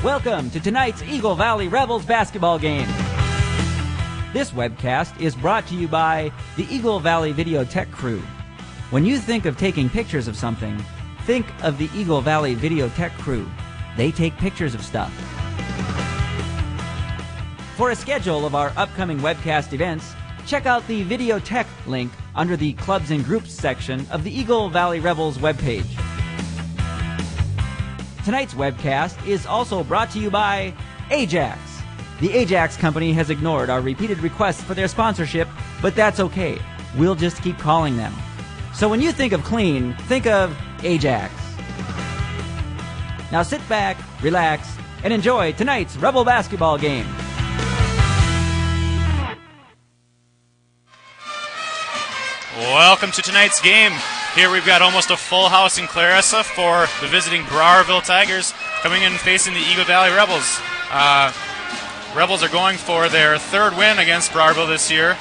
Welcome to tonight's Eagle Valley Rebels basketball game. This webcast is brought to you by the Eagle Valley Video Tech Crew. When you think of taking pictures of something, think of the Eagle Valley Video Tech Crew. They take pictures of stuff. For a schedule of our upcoming webcast events, check out the Video Tech link under the Clubs and Groups section of the Eagle Valley Rebels webpage. Tonight's webcast is also brought to you by Ajax. The Ajax company has ignored our repeated requests for their sponsorship, but that's okay. We'll just keep calling them. So when you think of clean, think of Ajax. Now sit back, relax, and enjoy tonight's Rebel basketball game. Welcome to tonight's game. Here we've got almost a full house in Clarissa for the visiting Browerville Tigers coming in and facing the Eagle Valley Rebels. Rebels are going for their third win against Browerville this year.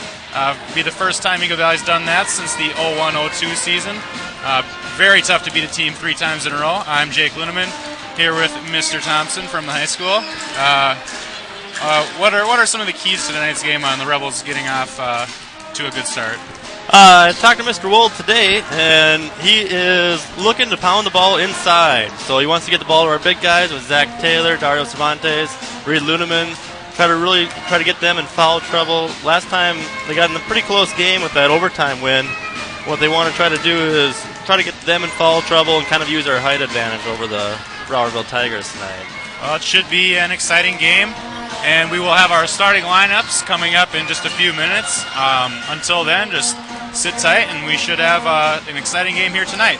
Be the first time Eagle Valley's done that since the 01-02 season. Very tough to beat a team 3 times in a row. I'm Jake Luneman here with Mr. Thompson from the high school. What are some of the keys to tonight's game on the Rebels getting off to a good start? I talked to Mr. Wold today, and he is looking to pound the ball inside. So he wants to get the ball to our big guys with Zach Taylor, Dario Cervantes, Reed Luneman, try to get them in foul trouble. Last time they got in a pretty close game with that overtime win. What they want to try to do is try to get them in foul trouble and kind of use our height advantage over the Browerville Tigers tonight. Well, it should be an exciting game. And we will have our starting lineups coming up in just a few minutes. Until then, just sit tight, and we should have an exciting game here tonight.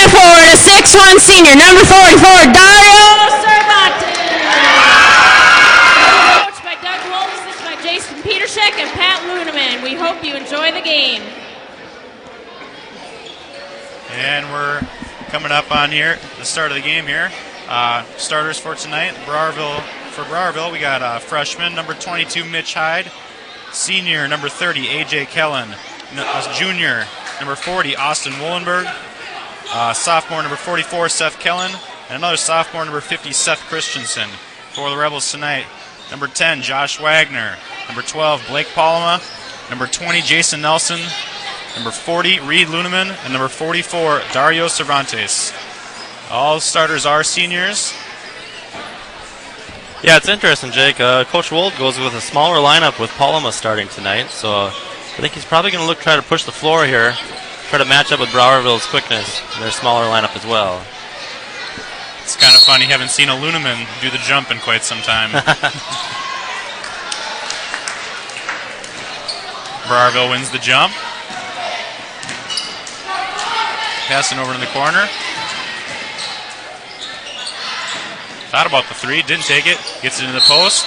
center forward, a 6'1" senior, number 44, Dario Cervantes. Coached by Doug Wolf, assisted by Jason Petershek and Pat Luneman. We hope you enjoy the game. And we're coming up on here, the start of the game here. Starters for tonight, for Browerville, we got freshman, number 22, Mitch Hyde. Senior, number 30, A.J. Kellen. Junior, number 40, Austin Wollenberg. Sophomore, number 44, Seth Kellen. And another sophomore, number 50, Seth Christensen. For the Rebels tonight, number 10, Josh Wagner. Number 12, Blake Palma. Number 20, Jason Nelson. Number 40, Reed Luneman. And number 44, Dario Cervantes. All starters are seniors. Yeah, it's interesting, Jake. Coach Wold goes with a smaller lineup with Palma starting tonight, so I think he's probably going to try to push the floor here, try to match up with Browerville's quickness in their smaller lineup as well. It's kind of funny, haven't seen a Luneman do the jump in quite some time. Browerville wins the jump. Passing over in the corner. Thought about the three, didn't take it. Gets it into the post.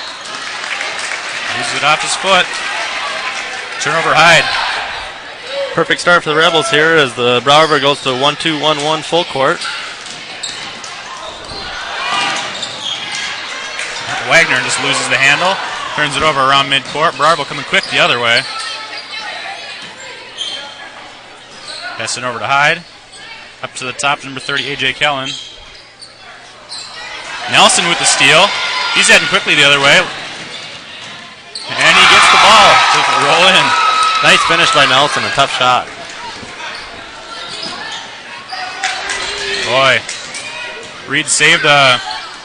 Loses it off his foot. Turnover Hyde. Perfect start for the Rebels here as the Browerville goes to 1-2-1-1 full court. Wagner just loses the handle. Turns it over around midcourt. Browerville coming quick the other way. Passing over to Hyde. Up to the top, number 30, A.J. Kellen. Nelson with the steal. He's heading quickly the other way. And he gets the ball to roll in. Nice finish by Nelson, a tough shot. Boy, Reed saved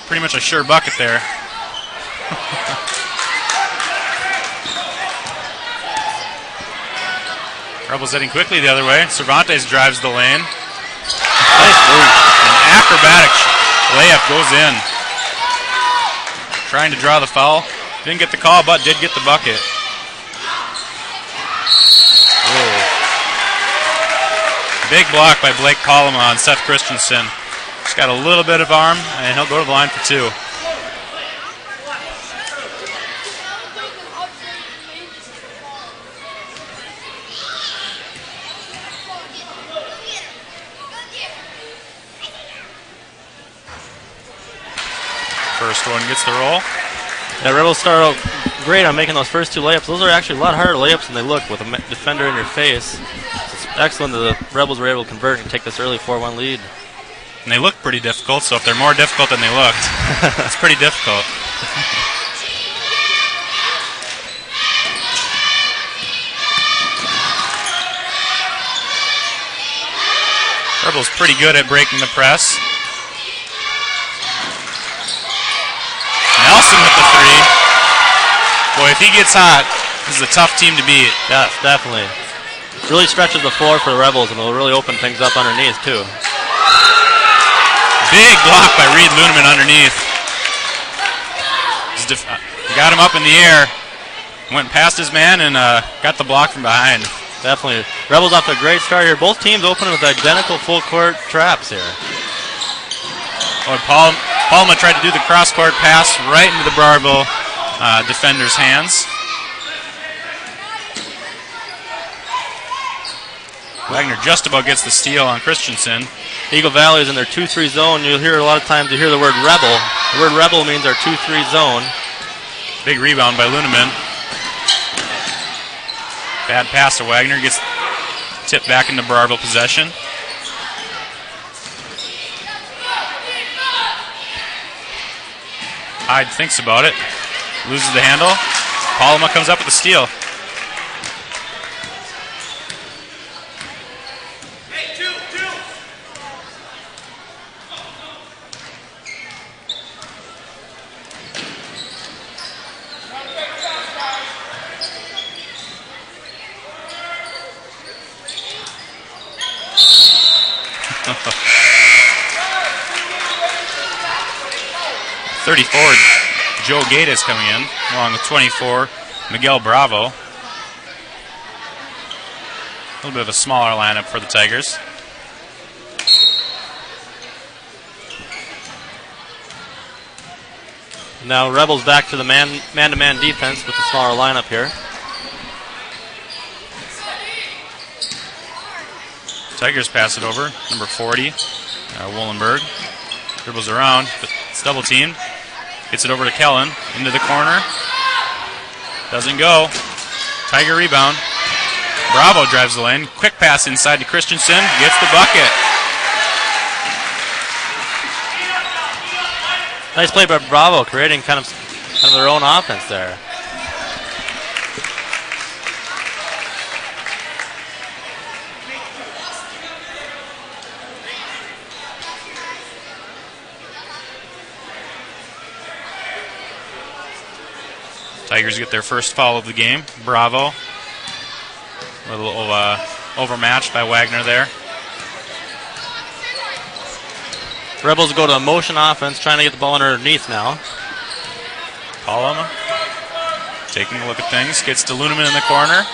pretty much a sure bucket there. Rebels heading quickly the other way. Cervantes drives the lane. Nice move. An acrobatic layup goes in. Trying to draw the foul. Didn't get the call, but did get the bucket. Whoa. Big block by Blake Palma on Seth Christensen. Just got a little bit of arm, and he'll go to the line for two. First one gets the roll. Yeah, Rebels start out great on making those first two layups. Those are actually a lot harder layups than they look with a defender in your face. It's excellent that the Rebels were able to convert and take this early 4-1 lead. And they look pretty difficult, so if they're more difficult than they looked, it's pretty difficult. Rebels pretty good at breaking the press. Nelson with the three. Boy, if he gets hot, this is a tough team to beat. Yes, definitely. Really stretches the floor for the Rebels, and it'll really open things up underneath, too. Big block by Reed Luneman underneath. Got him up in the air. Went past his man and got the block from behind. Definitely. Rebels off to a great start here. Both teams open with identical full court traps here. Oh, Palma tried to do the cross-court pass right into the Browerville defender's hands. Wagner just about gets the steal on Christensen. Eagle Valley is in their 2-3 zone. You'll hear a lot of times you hear the word rebel. The word rebel means our 2-3 zone. Big rebound by Luneman. Bad pass to Wagner. Gets tipped back into Browerville possession. Hyde thinks about it. Loses the handle. Palma comes up with the steal. Joe Gates coming in, along with 24, Miguel Bravo. A little bit of a smaller lineup for the Tigers. Now Rebels back to the man-to-man defense with the smaller lineup here. Tigers pass it over. Number 40, Wollenberg. Dribbles around, but it's double teamed. Gets it over to Kellen. Into the corner. Doesn't go. Tiger rebound. Bravo drives the lane. Quick pass inside to Christensen. Gets the bucket. Nice play by Bravo, creating kind of their own offense there. Tigers get their first foul of the game. Bravo. A little overmatched by Wagner there. Rebels go to a motion offense, trying to get the ball underneath now. Column. Taking a look at things. Gets to Luneman in the corner.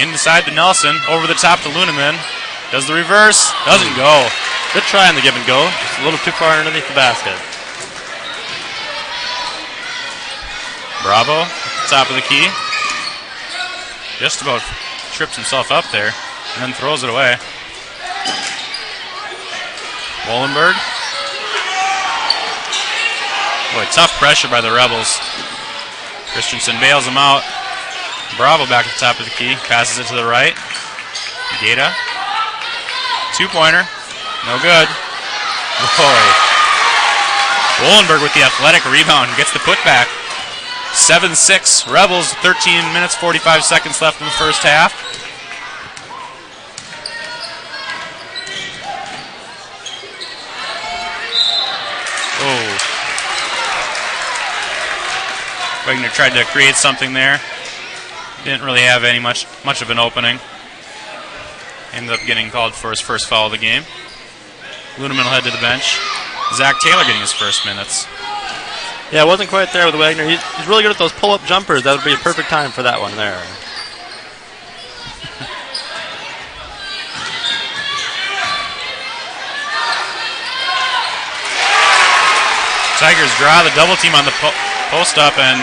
Inside to Nelson. Over the top to Luneman. Does the reverse. Doesn't go. Good try on the give and go. Just a little too far underneath the basket. Bravo at the top of the key. Just about trips himself up there and then throws it away. Wollenberg. Boy, tough pressure by the Rebels. Christensen bails him out. Bravo back at the top of the key. Passes it to the right. Gata. Two-pointer. No good. Boy. Wollenberg with the athletic rebound. Gets the putback. 7-6 Rebels, 13 minutes, 45 seconds left in the first half. Oh. Wagner tried to create something there. Didn't really have much of an opening. Ended up getting called for his first foul of the game. Luneman will head to the bench. Zach Taylor getting his first minutes. Yeah, wasn't quite there with Wagner. He's really good at those pull-up jumpers. That would be a perfect time for that one there. Tigers draw the double team on the post up and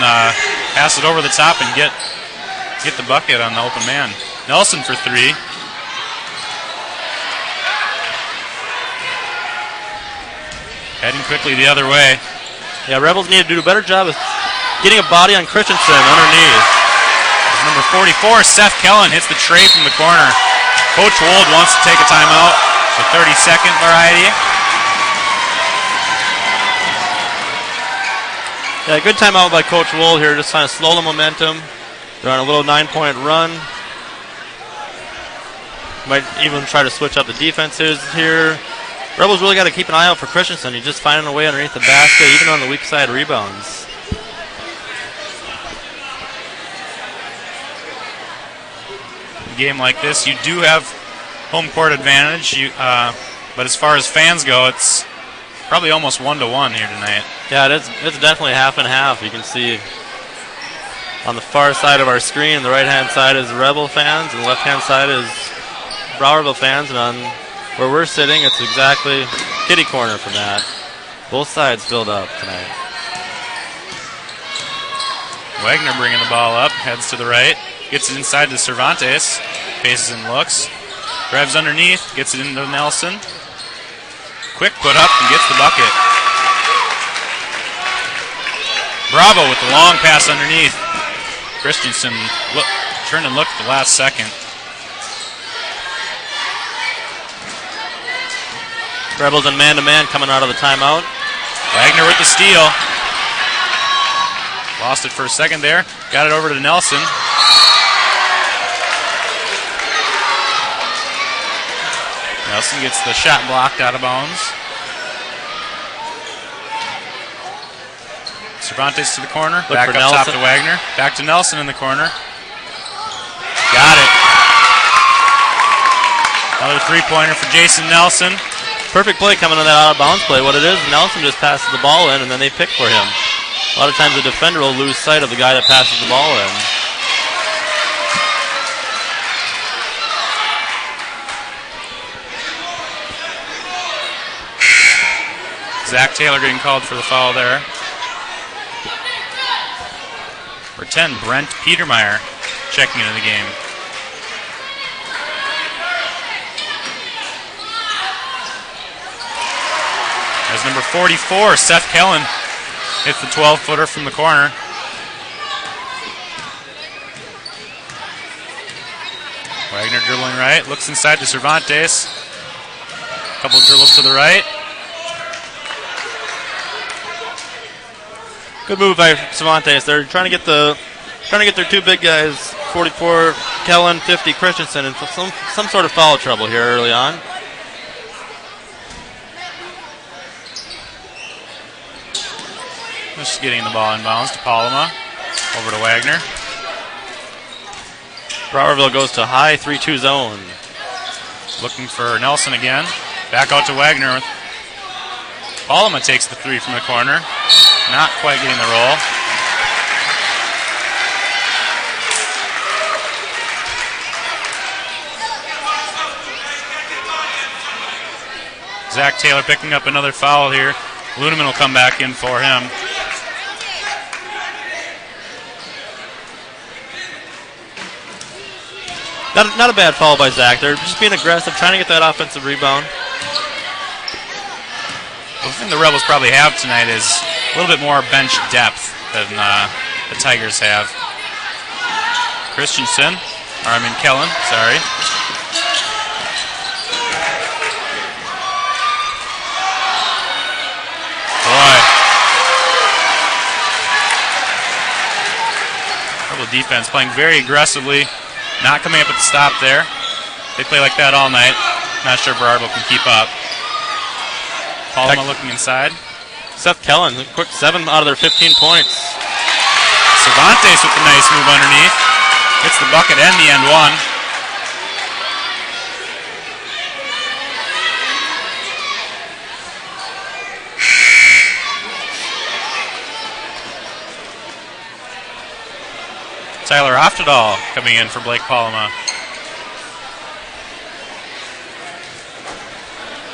pass it over the top and get the bucket on the open man. Nelson for three. Heading quickly the other way. Yeah, Rebels need to do a better job of getting a body on Christensen underneath. Number 44, Seth Kellen, hits the tray from the corner. Coach Wold wants to take a timeout. The 30-second variety. Yeah, good timeout by Coach Wold here, just trying to slow the momentum. They're on a little 9-point run. Might even try to switch up the defenses here. Rebels really got to keep an eye out for Christensen. He's just finding a way underneath the basket, even on the weak side rebounds. A game like this, you do have home court advantage, but as far as fans go, it's probably almost 1-1 here tonight. Yeah, it's definitely half and half. You can see on the far side of our screen, the right-hand side is Rebel fans, and the left-hand side is Browerville fans, and on where we're sitting, it's exactly kitty corner from that. Both sides filled up tonight. Wagner bringing the ball up, heads to the right, gets it inside to Cervantes, faces and looks, drives underneath, gets it into Nelson. Quick put up and gets the bucket. Bravo with the long pass underneath. Christensen turned and looked at the last second. Rebels and man-to-man coming out of the timeout. Wagner with the steal. Lost it for a second there. Got it over to Nelson. Nelson gets the shot blocked out of bounds. Cervantes to the corner. Back up top to Wagner. Back to Nelson in the corner. Got it. Another three-pointer for Jason Nelson. Perfect play coming on that out-of-bounds play. What it is, Nelson just passes the ball in, and then they pick for him. A lot of times the defender will lose sight of the guy that passes the ball in. Zach Taylor getting called for the foul there. For 10, Brent Petermeyer checking into the game. As number 44, Seth Kellen, hits the 12-footer from the corner. Wagner dribbling right, looks inside to Cervantes. Couple dribbles to the right. Good move by Cervantes. They're trying to get their two big guys, 44 Kellen, 50 Christensen, into some sort of foul trouble here early on. Just getting the ball inbounds to Paloma. Over to Wagner. Browerville goes to high 3-2 zone. Looking for Nelson again. Back out to Wagner. Paloma takes the three from the corner. Not quite getting the roll. Zach Taylor picking up another foul here. Luneman will come back in for him. Not a bad foul by Zach. They're just being aggressive, trying to get that offensive rebound. The thing the Rebels probably have tonight is a little bit more bench depth than the Tigers have. Kellen, sorry. Boy. Rebel defense playing very aggressively. Not coming up with the stop there. They play like that all night. Not sure Browerville can keep up. Paloma looking inside. Seth Kellen, a quick 7 out of their 15 points. Cervantes with the nice move underneath. Gets the bucket and the end one. Tyler Oftedal coming in for Blake Paloma.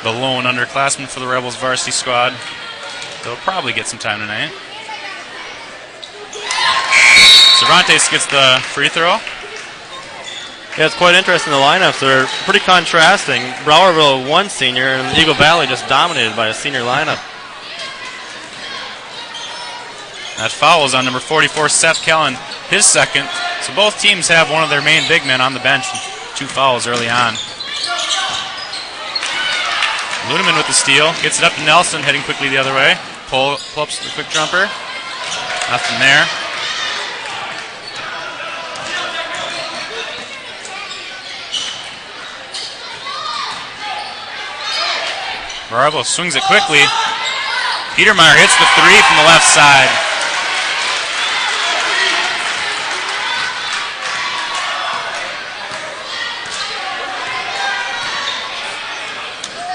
The lone underclassman for the Rebels varsity squad. They'll probably get some time tonight. Cervantes gets the free throw. Yeah, it's quite interesting. The lineups are pretty contrasting. Browerville, one senior, and Eagle Valley just dominated by a senior lineup. That foul is on number 44, Seth Kellen, his second. So both teams have one of their main big men on the bench. 2 fouls early on. Luneman with the steal. Gets it up to Nelson, heading quickly the other way. Pull up the quick jumper. Nothing there. Browerville swings it quickly. Petermeyer hits the three from the left side.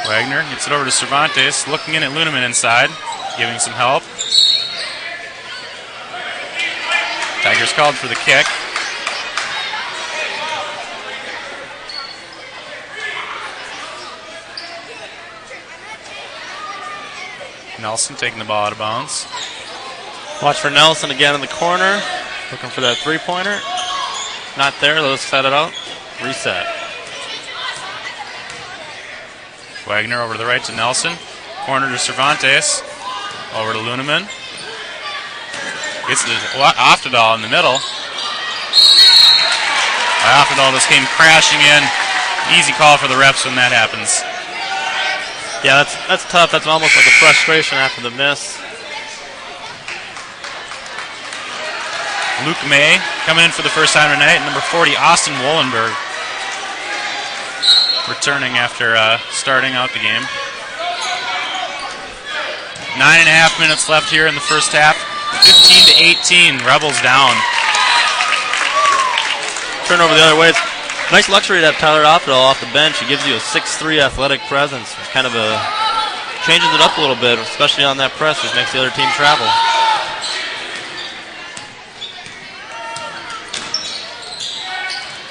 Wagner gets it over to Cervantes, looking in at Luneman inside, giving some help. Tigers called for the kick. Nelson taking the ball out of bounds. Watch for Nelson again in the corner, looking for that three-pointer. Not there, let's set it out. Reset. Wagner over to the right to Nelson. Corner to Cervantes. Over to Luneman. Gets the Oftedal in the middle. Oftedal just came crashing in. Easy call for the refs when that happens. Yeah, that's tough. That's almost like a frustration after the miss. Luke May coming in for the first time tonight. Number 40, Austin Wollenberg, returning after starting out the game. 9.5 minutes left here in the first half. 15-18, Rebels down. Turnover the other way. It's nice luxury to have Tyler Oftedal off the bench. He gives you a 6'3" athletic presence. It's kind of changes it up a little bit, especially on that press, which makes the other team travel.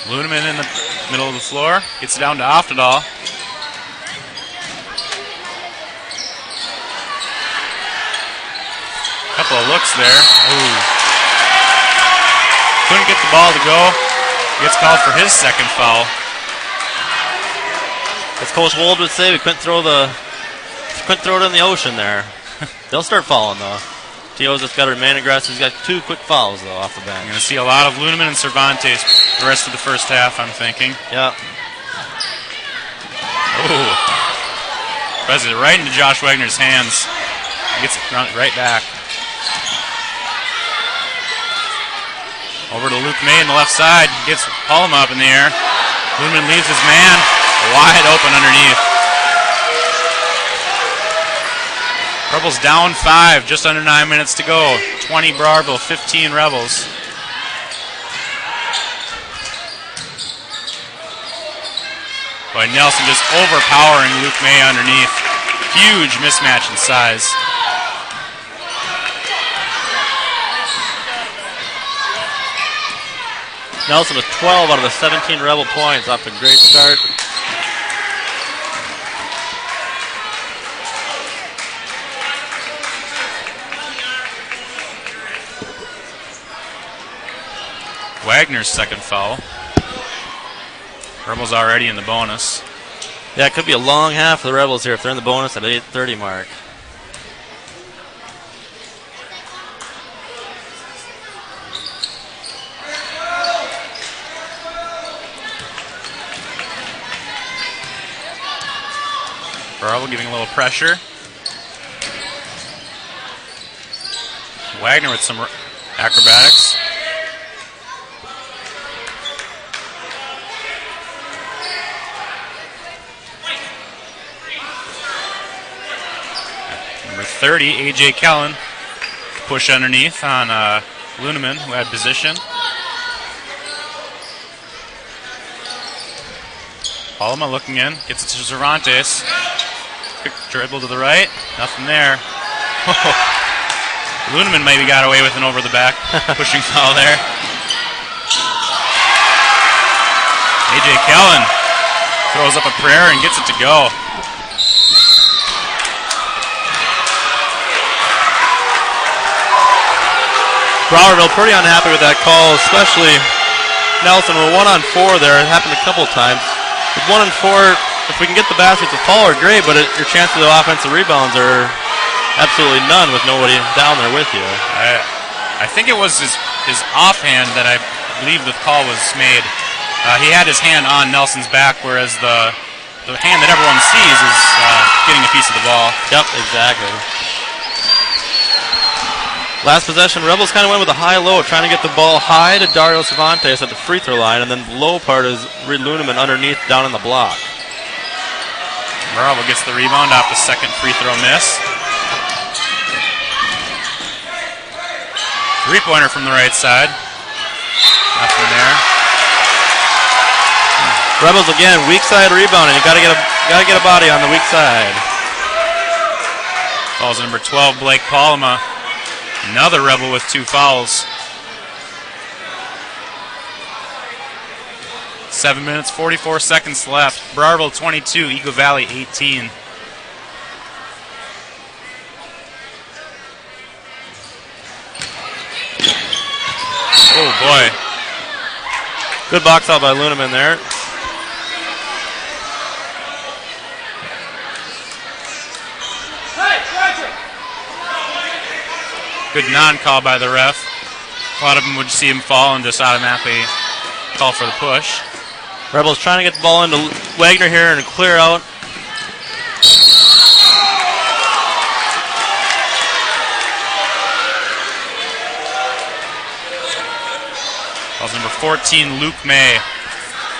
Luneman in the middle of the floor. Gets it down to Oftedal. Couple of looks there. Ooh. couldn't get the ball to go. Gets called for his second foul. As Coach Wold would say, we couldn't throw it in the ocean there. They'll start fouling though. T.O.'s just got to remain aggressive. He's got 2 quick fouls though off the bench. You're going to see a lot of Luneman and Cervantes the rest of the first half, I'm thinking. Yeah. Oh. Throws it right into Josh Wagner's hands. He gets it right back. Over to Luke May on the left side. Gets Palma up in the air. Luneman leaves his man wide open underneath. Rebels down 5, just under 9 minutes to go. 20 Browerville, 15 Rebels. Boy, Nelson just overpowering Luke May underneath. Huge mismatch in size. Nelson with 12 out of the 17 Rebel points off a great start. Wagner's second foul. Rebels already in the bonus. Yeah, it could be a long half for the Rebels here if they're in the bonus at the 8:30 mark. Browerville giving a little pressure. Wagner with some acrobatics. Number 30, A.J. Kellen. Push underneath on Luneman, who had position. Palma looking in, gets it to Cervantes. Quick dribble to the right, nothing there. Luneman maybe got away with an over the back pushing foul there. A.J. Kellen throws up a prayer and gets it to go. Browerville pretty unhappy with that call, especially Nelson. We're 1-on-4 there. It happened a couple of times. With 1-on-4, if we can get the baskets to fall, are great, but your chances of offensive rebounds are absolutely none with nobody down there with you. I think it was his offhand that I believe the call was made. He had his hand on Nelson's back, whereas the hand that everyone sees is getting a piece of the ball. Yep, exactly. Last possession, Rebels kind of went with a high-low, trying to get the ball high to Dario Cervantes at the free throw line, and then the low part is Reed Luneman underneath down in the block. Browerville gets the rebound off the second free throw miss. Three-pointer from the right side. Nothing there. Rebels again, weak side rebounding. You gotta get a body on the weak side. Fouls number 12, Blake Palma. Another Rebel with 2 fouls. 7 minutes, 44 seconds left. Browerville 22, Eagle Valley 18. Oh boy. Good box out by Luneman there. Good non-call by the ref. A lot of them would see him fall and just automatically call for the push. Rebels trying to get the ball into Wagner here and clear out. Fouls number 14, Luke May.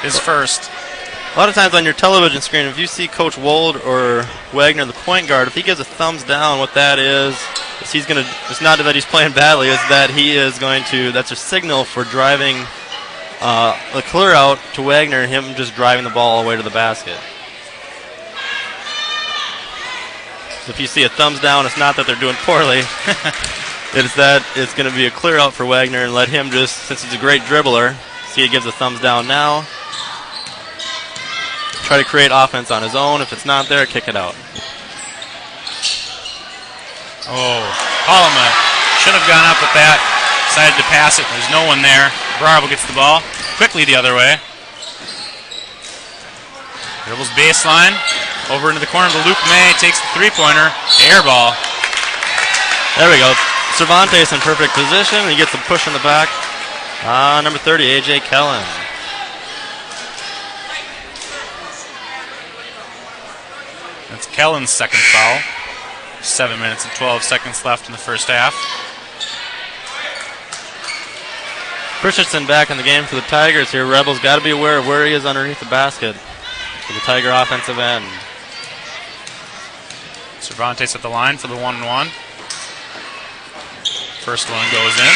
His first. A lot of times on your television screen, if you see Coach Wold or Wagner, the point guard, if he gives a thumbs down, what that is he's going to, it's not that he's playing badly, it's that he is going to, that's a signal for driving the clear out to Wagner and him just driving the ball all the way to the basket. So if you see a thumbs down, it's not that they're doing poorly. It's that it's going to be a clear out for Wagner and let him just, since he's a great dribbler, see he gives a thumbs down now. Try to create offense on his own. If it's not there, kick it out. Oh, Palma should have gone up with that. decided to pass it. There's no one there. Browerville gets the ball quickly the other way. Dribbles baseline. Over into the corner to Luke May. Takes the three-pointer. Air ball. There we go. Cervantes in perfect position. He gets a push in the back. Number 30, A.J. Kellen. That's Kellen's second foul. 7 minutes and 12 seconds left in the first half. Christensen back in the game for the Tigers here. Rebels got to be aware of where he is underneath the basket for the Tiger offensive end. Cervantes at the line for the 1-1. First one goes in.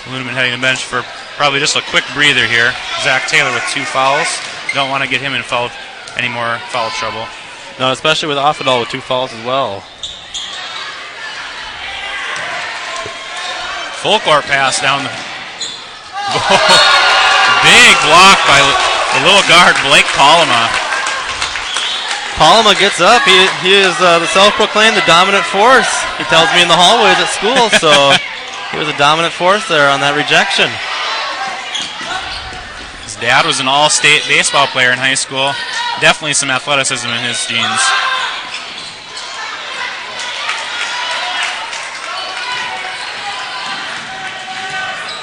Luneman heading to the bench for probably just a quick breather here. Zach Taylor with 2 fouls. Don't want to get him in any more foul trouble. No, especially with Offedal with 2 fouls as well. Full court pass down the... Big block by the little guard, Blake Palama. Palama gets up. He is the self-proclaimed the dominant force. He tells me in the hallways at school, so he was a dominant force there on that rejection. His dad was an all-state baseball player in high school. Definitely some athleticism in his genes.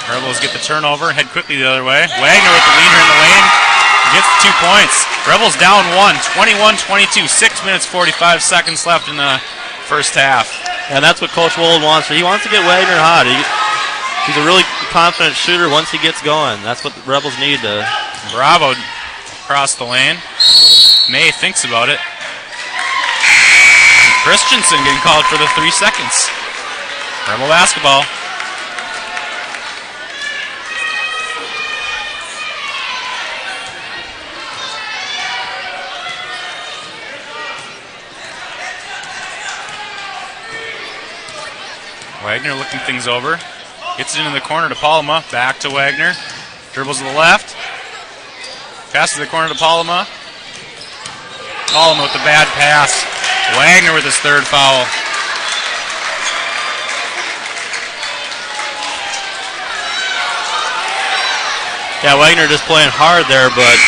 Rebels get the turnover, head quickly the other way. Wagner with the leader in the lane. Gets 2 points. Rebels down 1, 21-22. 6 minutes, 45 seconds left in the first half. And that's what Coach Wold wants. He wants to get Wagner hot. He's a really confident shooter once he gets going. That's what the Rebels need to. Bravo across the lane. May thinks about it. And Christensen getting called for the 3 seconds. Rebel basketball. Wagner looking things over. Gets it into the corner to Palama. Back to Wagner. Dribbles to the left. Passes to the corner to Palama. Palama with the bad pass. Wagner with his 3rd foul. Yeah, Wagner just playing hard there, but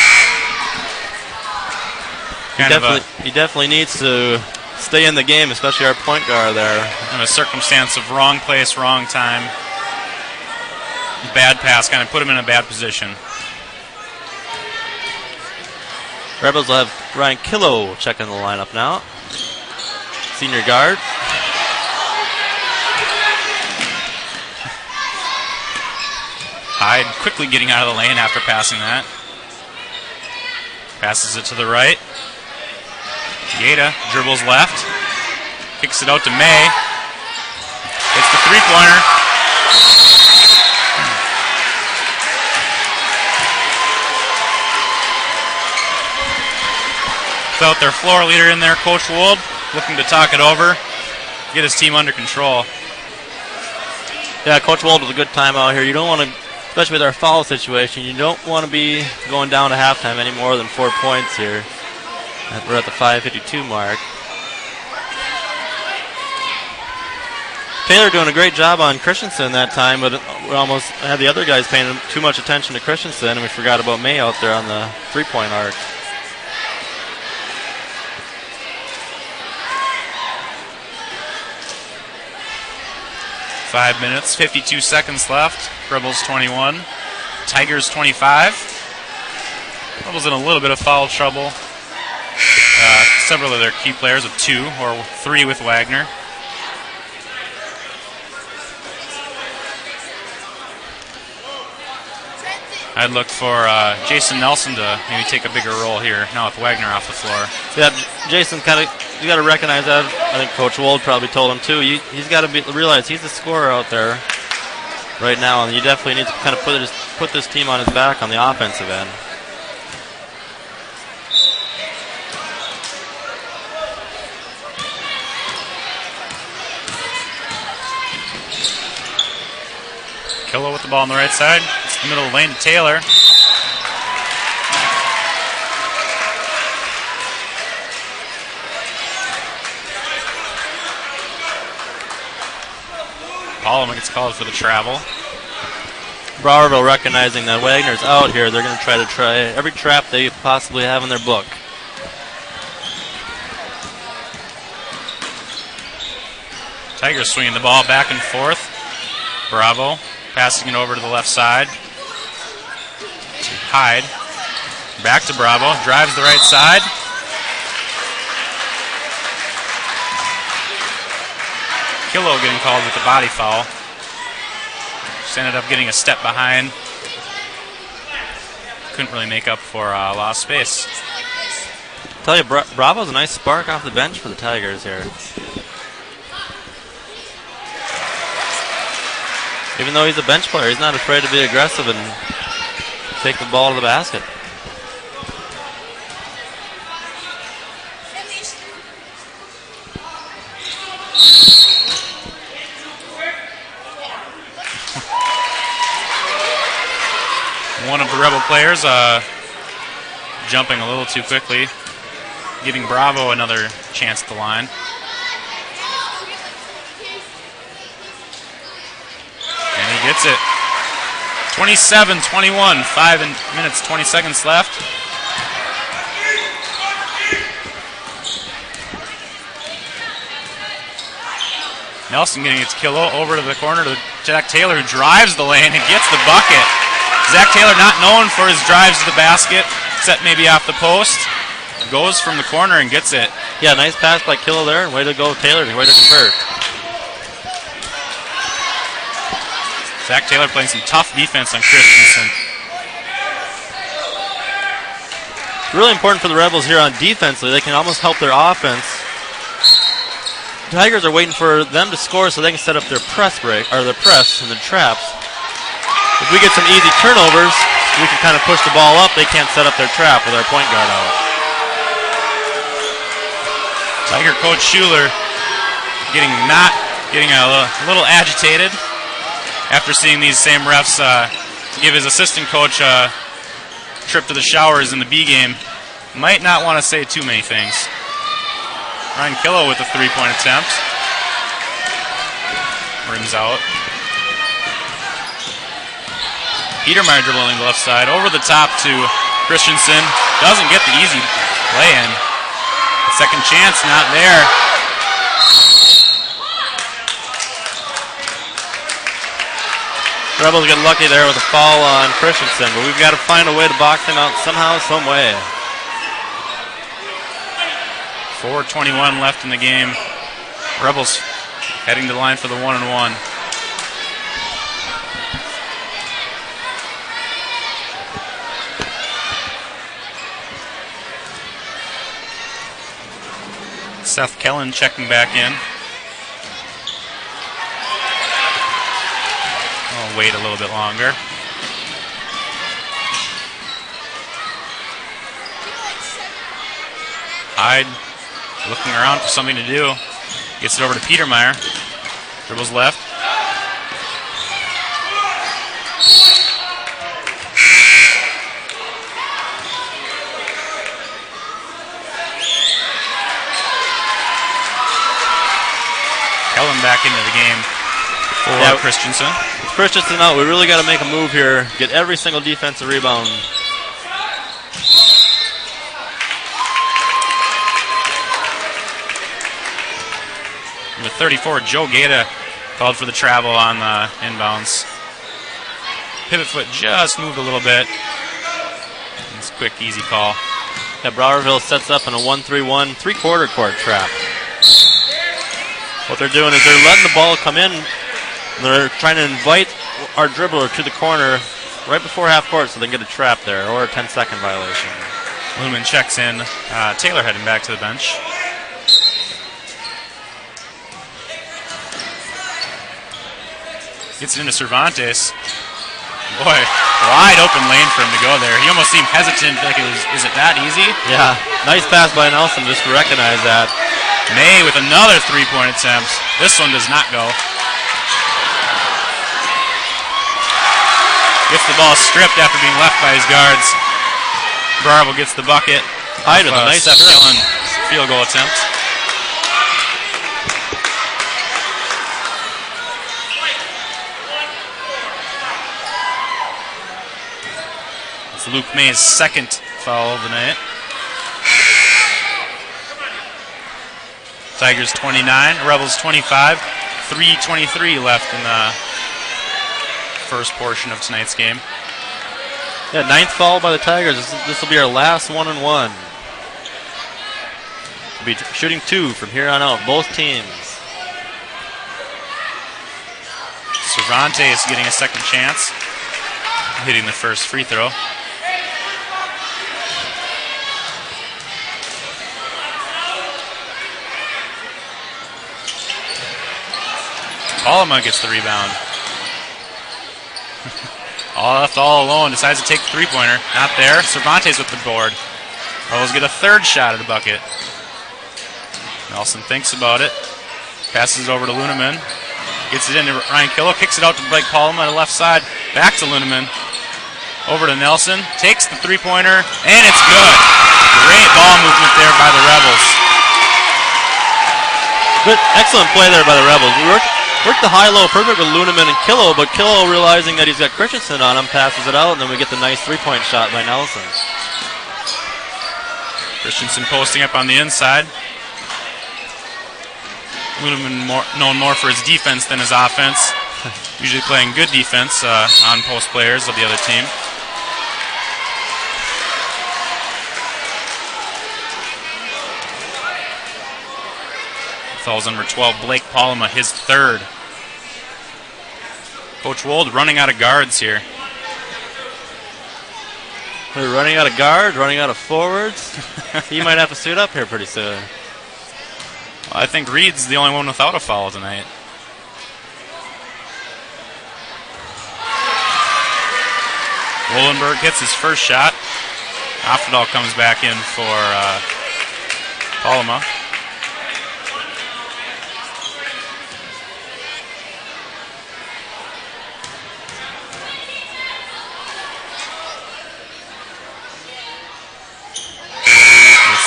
he definitely needs to stay in the game, especially our point guard there. In a circumstance of wrong place, wrong time. Bad pass, kind of put him in a bad position. Rebels will have Ryan Killo checking the lineup now. Senior guard. Hyde quickly getting out of the lane after passing that. Passes it to the right. Yeda dribbles left. Kicks it out to May. It's the 3-pointer. Without their floor leader in there, Coach Wold looking to talk it over, get his team under control. Yeah, Coach Wold with a good timeout here. You don't want to, especially with our foul situation, you don't want to be going down to halftime any more than 4 points here. We're at the 5:52 mark. Taylor doing a great job on Christensen that time, but we almost had the other guys paying too much attention to Christensen, and we forgot about May out there on the 3-point arc. Five minutes, 52 seconds left. Rebels 21, Tigers 25. Rebels in a little bit of foul trouble. Several of their key players with 2 or 3 with Wagner. I'd look for Jason Nelson to maybe take a bigger role here now with Wagner off the floor. Yeah, Jason you got to recognize that. I think Coach Wold probably told him too. He's got to realize he's the scorer out there right now, and you definitely need to kind of put this team on his back on the offensive end. Killo with the ball on the right side. It's the middle of the lane to Taylor. Paulman gets called for the travel. Browerville recognizing that Wagner's out here. They're going to try every trap they possibly have in their book. Tigers swinging the ball back and forth. Bravo passing it over to the left side. To Hyde. Back to Bravo. Drives the right side. Killo getting called with the body foul. Just ended up getting a step behind. Couldn't really make up for lost space. I'll tell you, Bravo's a nice spark off the bench for the Tigers here. Even though he's a bench player, he's not afraid to be aggressive and take the ball to the basket. One of the Rebel players jumping a little too quickly, giving Bravo another chance at the line. And he gets it. 27-21, 5 minutes, 20 seconds left. Nelson getting it to Killo, over to the corner to Jack Taylor, who drives the lane and gets the bucket. Zach Taylor not known for his drives to the basket, set maybe off the post. Goes from the corner and gets it. Yeah, nice pass by Killo there. Way to go, Taylor. Way to convert. Zach Taylor playing some tough defense on Christensen. Really important for the Rebels here on defensively. They can almost help their offense. Tigers are waiting for them to score so they can set up their press break, or their press and their traps. If we get some easy turnovers, we can kind of push the ball up. They can't set up their trap with our point guard out. Tiger coach Schuler getting a little agitated after seeing these same refs give his assistant coach a trip to the showers in the B game. Might not want to say too many things. Ryan Killo with a three-point attempt. Rims out. Petermeyer dribbling the left side. Over the top to Christensen. Doesn't get the easy lay-in. Second chance, not there. Rebels get lucky there with a foul on Christensen, but we've got to find a way to box him out somehow, some way. 4:21 left in the game. Rebels heading to the line for the 1-and-1. Seth Kellen checking back in. I'll wait a little bit longer. Hyde looking around for something to do. Gets it over to Petermeyer. Dribbles left. Kellen back into the game for Christensen. With Christensen out, we really got to make a move here. Get every single defensive rebound. With 34, Joe Gaeta called for the travel on the inbounds. Pivot foot just moved a little bit. It's a quick, easy call. Yeah, Browerville sets up in a 1-3-1 three-quarter court trap. What they're doing is they're letting the ball come in. And they're trying to invite our dribbler to the corner right before half court so they can get a trap there or a 10-second violation. Lumen checks in. Taylor heading back to the bench. Gets it into Cervantes. Boy, wide open lane for him to go there. He almost seemed hesitant, like it was, is it that easy? Yeah, nice pass by Nelson just to recognize that. May with another three-point attempt. This one does not go. Gets the ball stripped after being left by his guards. Browerville gets the bucket. Hyde with a nice Seth Kellen field goal attempt. Luke May's second foul of the night. Tigers 29, Rebels 25. 3:23 left in the first portion of tonight's game. Yeah, 9th foul by the Tigers. This will be our last 1-1. We'll be shooting 2 from here on out, both teams. Cervantes getting a second chance, hitting the first free throw. Palma gets the rebound. Left all alone, decides to take the three-pointer. Not there. Cervantes with the board. Rebels get a third shot at a bucket. Nelson thinks about it. Passes it over to Luneman. Gets it into Ryan Killo. Kicks it out to Blake Palma on the left side. Back to Luneman. Over to Nelson. Takes the three-pointer. And it's good. Great ball movement there by the Rebels. Good, excellent play there by the Rebels. We worked the high-low perfect with Luneman and Killo, but Killo, realizing that he's got Christensen on him, passes it out, and then we get the nice three-point shot by Nelson. Christensen posting up on the inside. Luneman known more for his defense than his offense. Usually playing good defense on post players of the other team. Foul's number 12, Blake Palma, his third. Coach Wold running out of guards here. We're running out of guards, running out of forwards. He might have to suit up here pretty soon. Well, I think Reed's the only one without a foul tonight. Wollenberg hits his first shot. Afterdahl comes back in for Palma.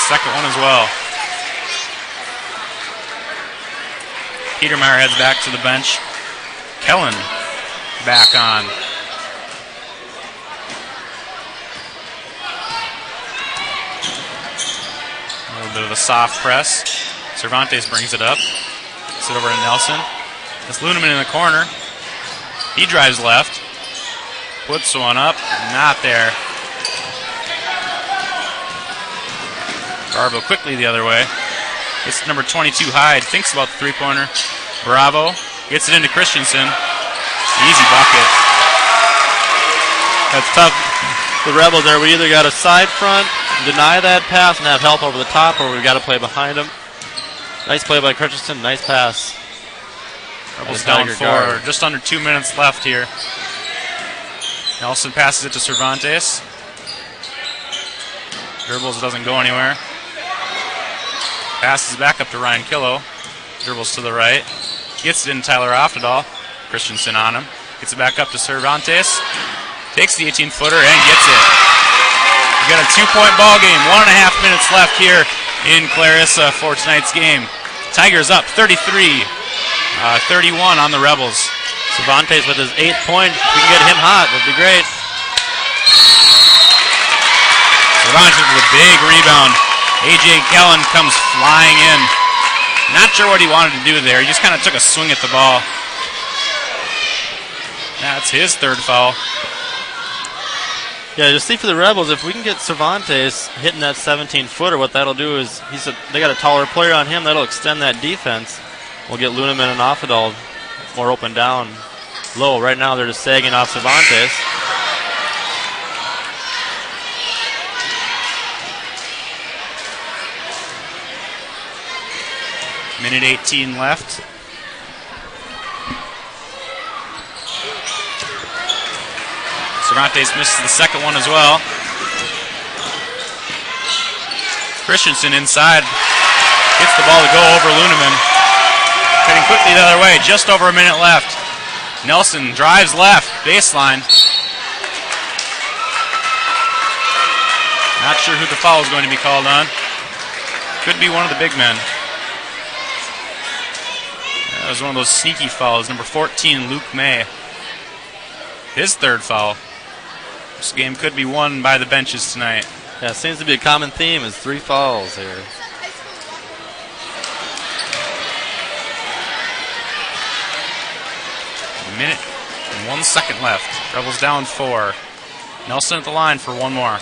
Second one as well. Petermeyer heads back to the bench. Kellen back on. A little bit of a soft press. Cervantes brings it up. Gets it over to Nelson. It's Luneman in the corner. He drives left. Puts one up. Not there. Browerville quickly the other way. It's number 22, Hyde. Thinks about the three-pointer. Bravo. Gets it into Christensen. Easy bucket. That's tough. The Rebels there, we either got a side front, deny that pass, and have help over the top, or we've got to play behind them. Nice play by Christensen. Nice pass. Rebels down 4. Just under 2 minutes left here. Nelson passes it to Cervantes. Dribbles, doesn't go anywhere. Passes back up to Ryan Killo. Dribbles to the right. Gets it in Tyler Aftedahl. Christensen on him. Gets it back up to Cervantes. Takes the 18-footer and gets it. We got a 2-point ball game. 1.5 minutes left here in Clarissa for tonight's game. Tigers up 33-31 on the Rebels. Cervantes with his 8th point. If we can get him hot, that'd be great. Cervantes with a big rebound. A.J. Kellen comes flying in. Not sure what he wanted to do there. He just kind of took a swing at the ball. That's his third foul. Yeah, just see for the Rebels, if we can get Cervantes hitting that 17-footer, what that'll do is they got a taller player on him. That'll extend that defense. We'll get Luneman and Aftedahl more open down low. Right now they're just sagging off Cervantes. Minute 18 left. Cervantes misses the second one as well. Christensen inside. Gets the ball to go over Luneman. Heading quickly the other way. Just over a minute left. Nelson drives left. Baseline. Not sure who the foul is going to be called on. Could be one of the big men. That was one of those sneaky fouls. Number 14, Luke May. His third foul. This game could be won by the benches tonight. Yeah, it seems to be a common theme is 3 fouls here. A minute and 1 second left. Rebels down 4. Nelson at the line for one more.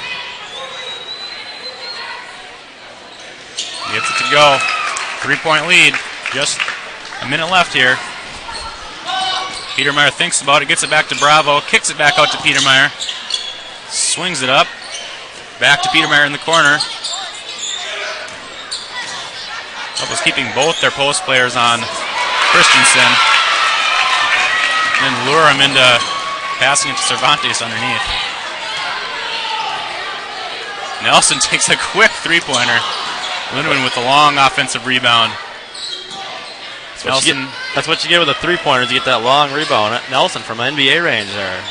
Gets it to go. 3-point lead. Just a minute left here. Petermeyer thinks about it, gets it back to Bravo, kicks it back out to Petermeyer. Swings it up. Back to Petermeyer in the corner. Rebels keeping both their post players on Christensen. And then lure him into passing it to Cervantes underneath. Nelson takes a quick three-pointer. Lindemann with the long offensive rebound. That's what you get with a three-pointer, you get that long rebound. Nelson from NBA range there.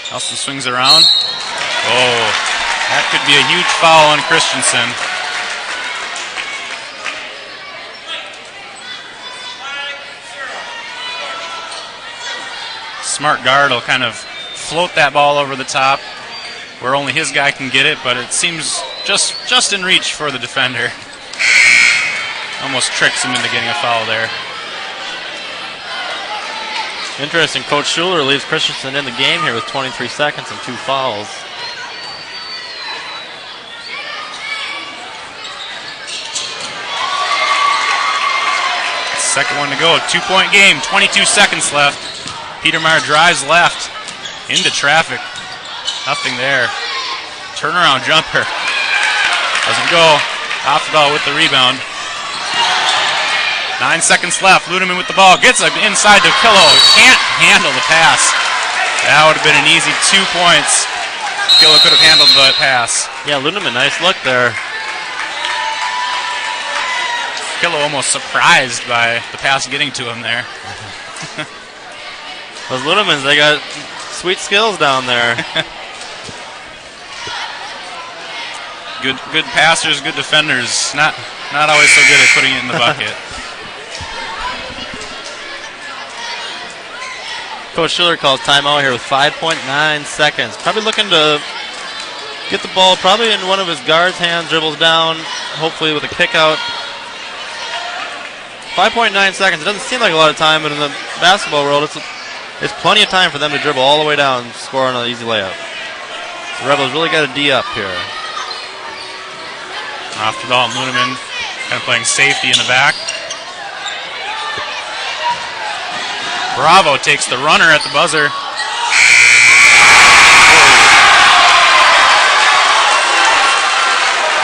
Nelson swings around. Oh, that could be a huge foul on Christensen. Smart guard will kind of float that ball over the top where only his guy can get it, but it seems just in reach for the defender. Almost tricks him into getting a foul there. Interesting, Coach Schuler leaves Christensen in the game here with 23 seconds and 2 fouls. Second one to go, 2-point game, 22 seconds left. Petermeyer drives left into traffic. Nothing there. Turnaround jumper. Doesn't go. Off the ball with the rebound. 9 seconds left. Ludeman with the ball. Gets it inside to Killo. Can't handle the pass. That would have been an easy 2 points. Killo could have handled the pass. Yeah, Ludeman, nice look there. Killo almost surprised by the pass getting to him there. Those Ludemans, they got sweet skills down there. Good passers, good defenders. Not always so good at putting it in the bucket. Coach Schiller calls timeout here with 5.9 seconds. Probably looking to get the ball probably in one of his guards' hands, dribbles down, hopefully with a kick out. 5.9 seconds. It doesn't seem like a lot of time, but in the basketball world, it's plenty of time for them to dribble all the way down and score on an easy layup. The Rebels really got a D up here. Off the ball, Ludeman kind of playing safety in the back. Bravo takes the runner at the buzzer.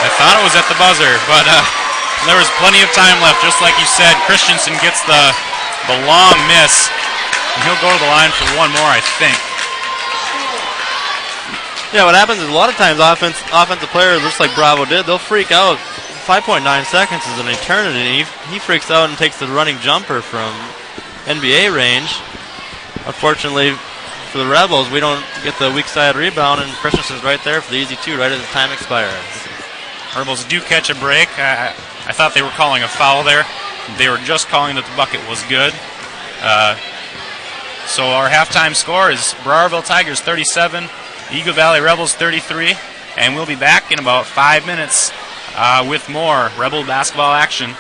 I thought it was at the buzzer, but there was plenty of time left. Just like you said, Christensen gets the long miss, and he'll go to the line for one more, I think. Yeah, what happens is a lot of times offensive players, just like Bravo did, they'll freak out. 5.9 seconds is an eternity. He freaks out and takes the running jumper from NBA range. Unfortunately for the Rebels, we don't get the weak side rebound, and Christensen's right there for the easy 2 right as the time expires. Rebels do catch a break. I thought they were calling a foul there. They were just calling that the bucket was good. So our halftime score is Browerville Tigers 37, Eagle Valley Rebels 33, and we'll be back in about 5 minutes with more Rebel basketball action.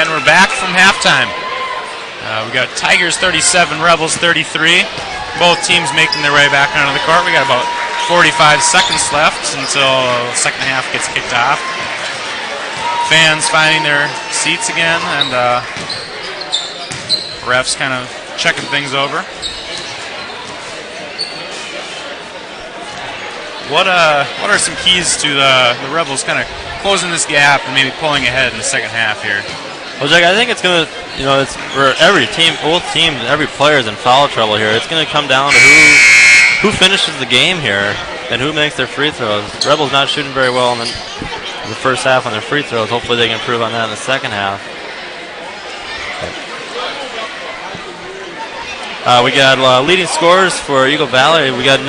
And we're back from halftime. We got Tigers 37, Rebels 33. Both teams making their way back onto the court. We got about 45 seconds left until the second half gets kicked off. Fans finding their seats again, and refs kind of checking things over. What are some keys to the Rebels kind of closing this gap and maybe pulling ahead in the second half here? Well, Jack, I think it's going to, it's for every team, both teams, every player is in foul trouble here. It's going to come down to who finishes the game here and who makes their free throws. Rebels not shooting very well in the first half on their free throws. Hopefully they can improve on that in the second half. We got leading scorers for Eagle Valley. We got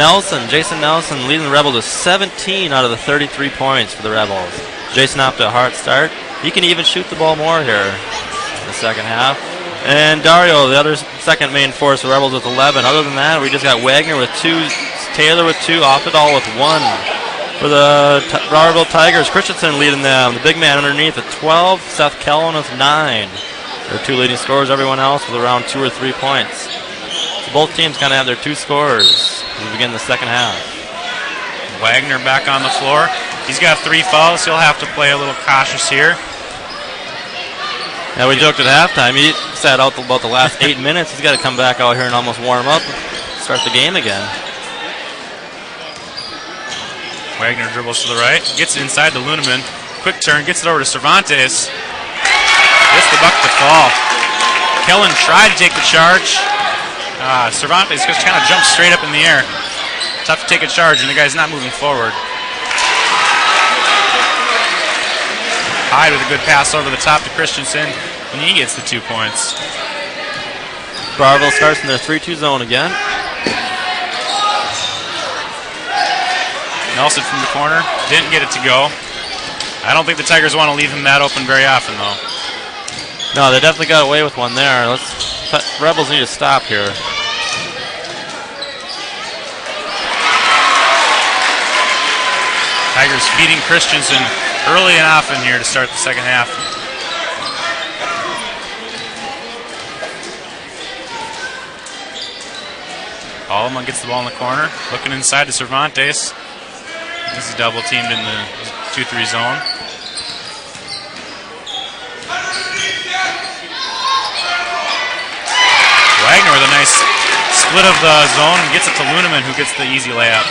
Jason Nelson leading the Rebels with 17 out of the 33 points for the Rebels. Jason off to a hard start. He can even shoot the ball more here in the second half. And Dario, the other second main force for Rebels with 11. Other than that, we just got Wagner with 2, Taylor with 2, Offedal with 1. For the Browerville Tigers, Christensen leading them. The big man underneath with 12, Seth Kellen with 9. Their 2 leading scorers, everyone else with around 2 or 3 points. So both teams kind of have their 2 scorers as we begin the second half. Wagner back on the floor. He's got 3 fouls. He'll have to play a little cautious here. Yeah, we joked at halftime. He sat out about the last 8 minutes. He's got to come back out here and almost warm up, start the game again. Wagner dribbles to the right, gets it inside to Luneman. Quick turn, gets it over to Cervantes. Gets the bucket to fall. Kellen tried to take the charge. Cervantes just kind of jumps straight up in the air. Tough to take a charge, and the guy's not moving forward. Hyde with a good pass over the top to Christensen, and he gets the 2 points. Browerville starts in their 3-2 zone again. Nelson from the corner, didn't get it to go. I don't think the Tigers want to leave him that open very often, though. No, they definitely got away with one there. Rebels need to stop here. Tigers feeding Christensen early and often here to start the second half. Allman gets the ball in the corner, looking inside to Cervantes. He's double teamed in the 2-3 zone. Wagner with a nice split of the zone and gets it to Luneman, who gets the easy layup.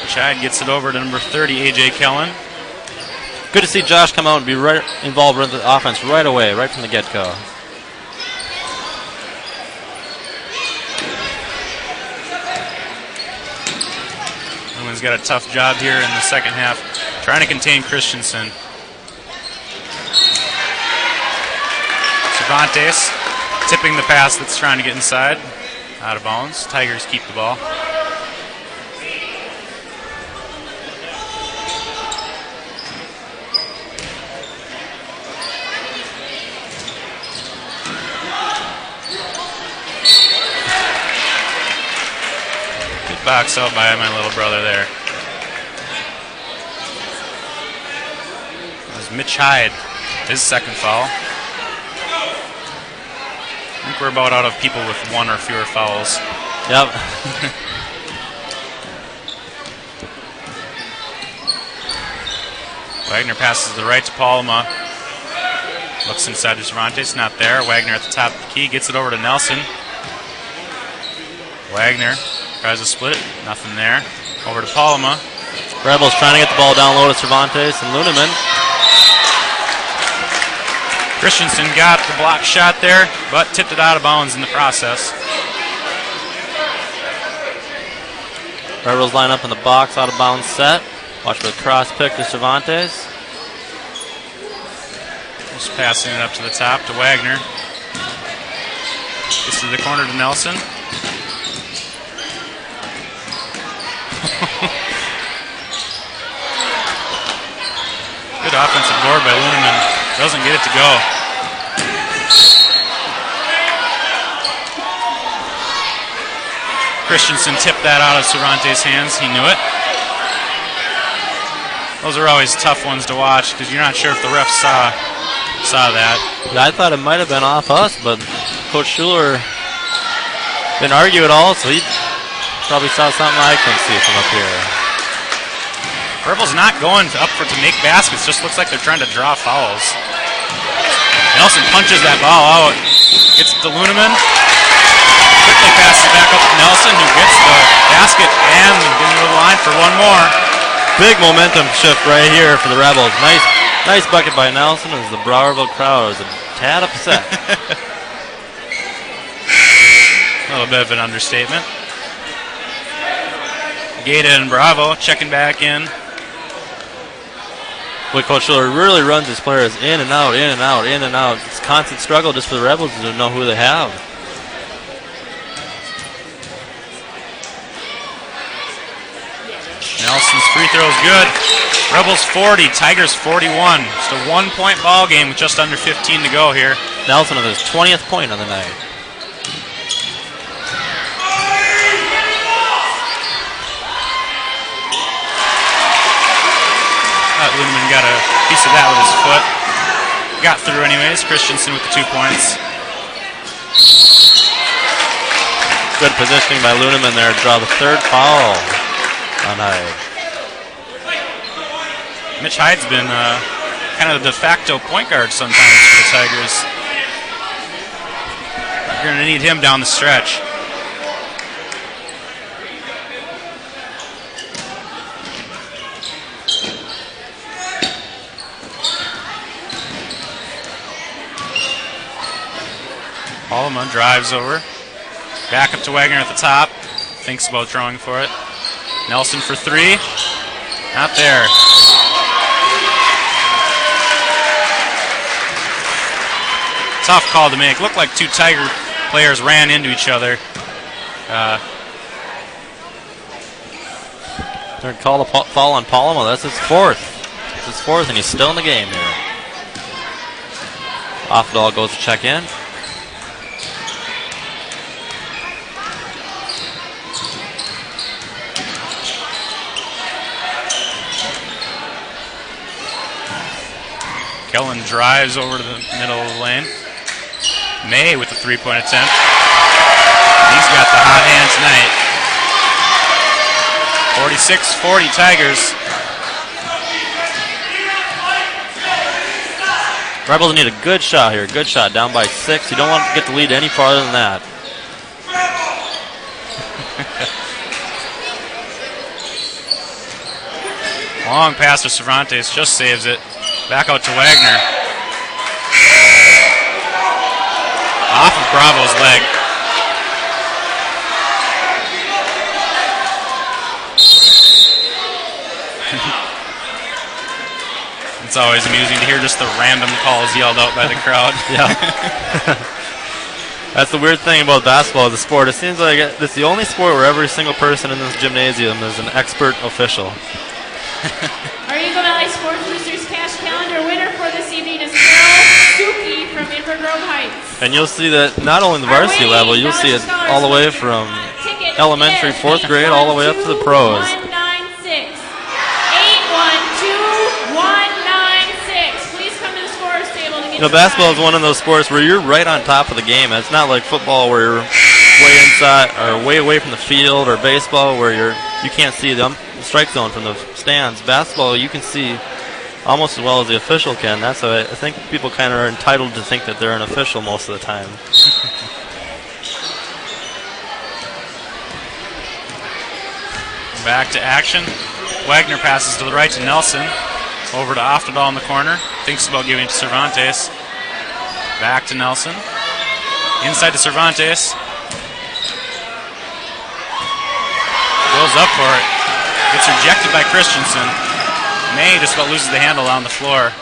Chad gets it over to number 30, A.J. Kellen. Good to see Josh come out and be right involved with the offense right away, right from the get-go. Luneman's got a tough job here in the second half, trying to contain Christensen. Cervantes tipping the pass that's trying to get inside. Out of bounds. Tigers keep the ball. Good box out by my little brother there. That was Mitch Hyde, his second foul. I think we're about out of people with 1 or fewer fouls. Yep. Wagner passes to the right to Palma. Looks inside to Cervantes, not there. Wagner at the top of the key, gets it over to Nelson. Wagner tries to split it, nothing there. Over to Palma. Rebels trying to get the ball down low to Cervantes and Luneman. Christensen got the block shot there, but tipped it out of bounds in the process. Rebels line up in the box, out of bounds set. Watch for the cross pick to Cervantes. Just passing it up to the top to Wagner. Gets to the corner to Nelson. Good offensive board by Luneman. Doesn't get it to go. Christensen tipped that out of Cervantes' hands. He knew it. Those are always tough ones to watch because you're not sure if the ref saw that. I thought it might have been off us, but Coach Schuler didn't argue at all, so he probably saw something I couldn't see from up here. Rebels not going to make baskets. Just looks like they're trying to draw fouls. Nelson punches that ball out. Gets it to Luneman. Quickly passes it back up to Nelson, who gets the basket and getting to the line for one more. Big momentum shift right here for the Rebels. Nice bucket by Nelson as the Browerville crowd is a tad upset. A little bit of an understatement. Gata and Bravo checking back in. Boy, Coach Schuler really runs his players in and out, in and out, in and out. It's a constant struggle just for the Rebels to know who they have. Nelson's free throw is good. Rebels 40, Tigers 41. Just a 1-point ball game with just under 15 to go here. Nelson with his 20th point on the night. Luneman got a piece of that with his foot. Got through anyways. Christensen with the 2 points. Good positioning by Luneman there to draw the third foul on Hyde. Mitch Hyde's been kind of the de facto point guard sometimes for the Tigers. You're going to need him down the stretch. Palma drives over. Back up to Wagner at the top. Thinks about throwing for it. Nelson for 3. Not there. Tough call to make. Looked like 2 Tiger players ran into each other. They're going to call the foul on Palma. That's his 4th. It's his 4th, and he's still in the game here. Offdahl goes to check in. Kellen drives over to the middle of the lane. May with the 3-point attempt. He's got the hot hand tonight. 46-40 Tigers. Rebels need a good shot here. Good shot. Down by 6. You don't want to get the lead any farther than that. Long pass to Cervantes. Just saves it. Back out to Wagner. Off of Bravo's leg. It's always amusing to hear just the random calls yelled out by the crowd. Yeah. That's the weird thing about basketball, the sport. It seems like it's the only sport where every single person in this gymnasium is an expert official. Our Eagle Valley Sports Boosters cash calendar winner for this evening is Carol Suki from Inver Grove Heights. And you'll see that not only the varsity level, you'll see it all the way from elementary, 4th grade, all the way up to the pros. 196. 812-196. Please come to the scorer's table to get You know, basketball is one of those sports where you're right on top of the game. It's not like football where you're way inside or way away from the field, or baseball where you can't see the strike zone from the stands. Basketball, you can see almost as well as the official can. That's why I think people kind of are entitled to think that they're an official most of the time. Back to action. Wagner passes to the right to Nelson. Over to Oftedal in the corner. Thinks about giving it to Cervantes. Back to Nelson. Inside to Cervantes. Goes up for it. Gets rejected by Christensen. May just about loses the handle on the floor.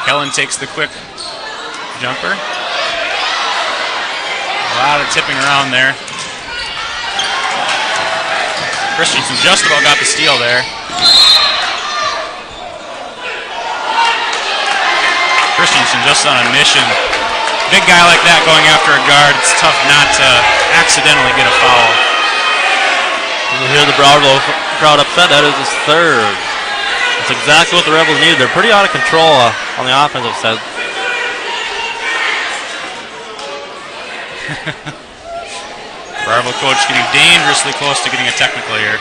Kellen takes the quick jumper. A lot of tipping around there. Christensen just about got the steal there. Christensen just on a mission. Big guy like that going after a guard, it's tough not to accidentally get a foul. You hear the Browerville crowd upset. That is his third. That's exactly what the Rebels need. They're pretty out of control on the offensive side. Browerville coach getting dangerously close to getting a technical here.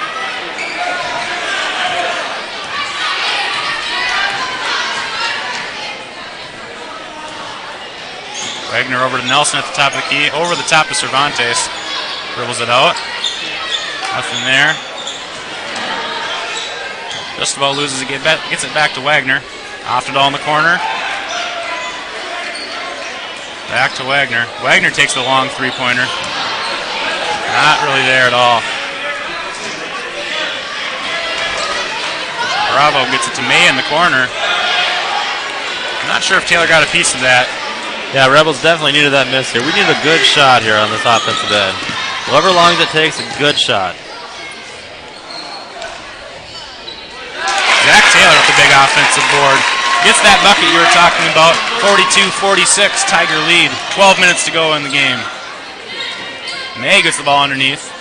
Wagner over to Nelson at the top of the key. Over the top to Cervantes. Dribbles it out. Nothing there. Just about loses it. Gets it back to Wagner. Oftedal in the corner. Back to Wagner. Wagner takes the long three-pointer. Not really there at all. Bravo gets it to May in the corner. I'm not sure if Taylor got a piece of that. Yeah, Rebels definitely needed that miss here. We need a good shot here on this offensive end. However long it takes, a good shot. Zach Taylor with the big offensive board. Gets that bucket you were talking about. 42-46, Tiger lead. 12 minutes to go in the game. May gets the ball underneath.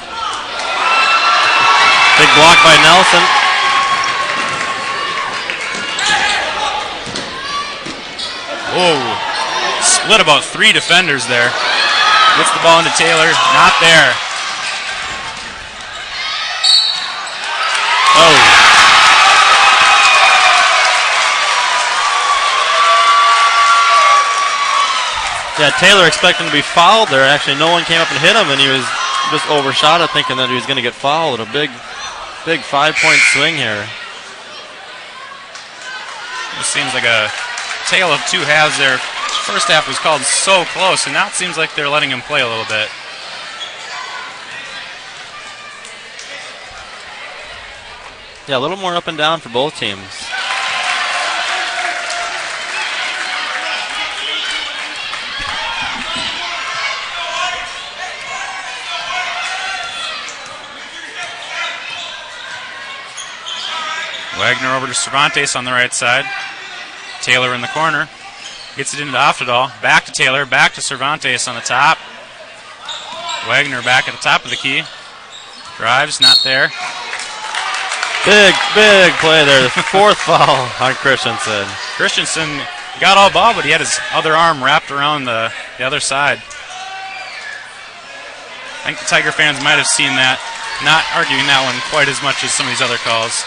Big block by Nelson. Whoa. Split about 3 defenders there. Gets the ball into Taylor. Not there. Oh. Yeah, Taylor expecting to be fouled there. Actually, no one came up and hit him, and he was just overshot it, thinking that he was going to get fouled. A big 5-point swing here. This seems like a tale of two halves there. First half was called so close, and now it seems like they're letting him play a little bit. Yeah, a little more up and down for both teams. Wagner over to Cervantes on the right side. Taylor in the corner. Gets it into Oftedal. Back to Taylor. Back to Cervantes on the top. Wagner back at the top of the key. Drives, not there. Big play there. The fourth foul on Christensen. Christensen got all ball, but he had his other arm wrapped around the other side. I think the Tiger fans might have seen that. Not arguing that one quite as much as some of these other calls.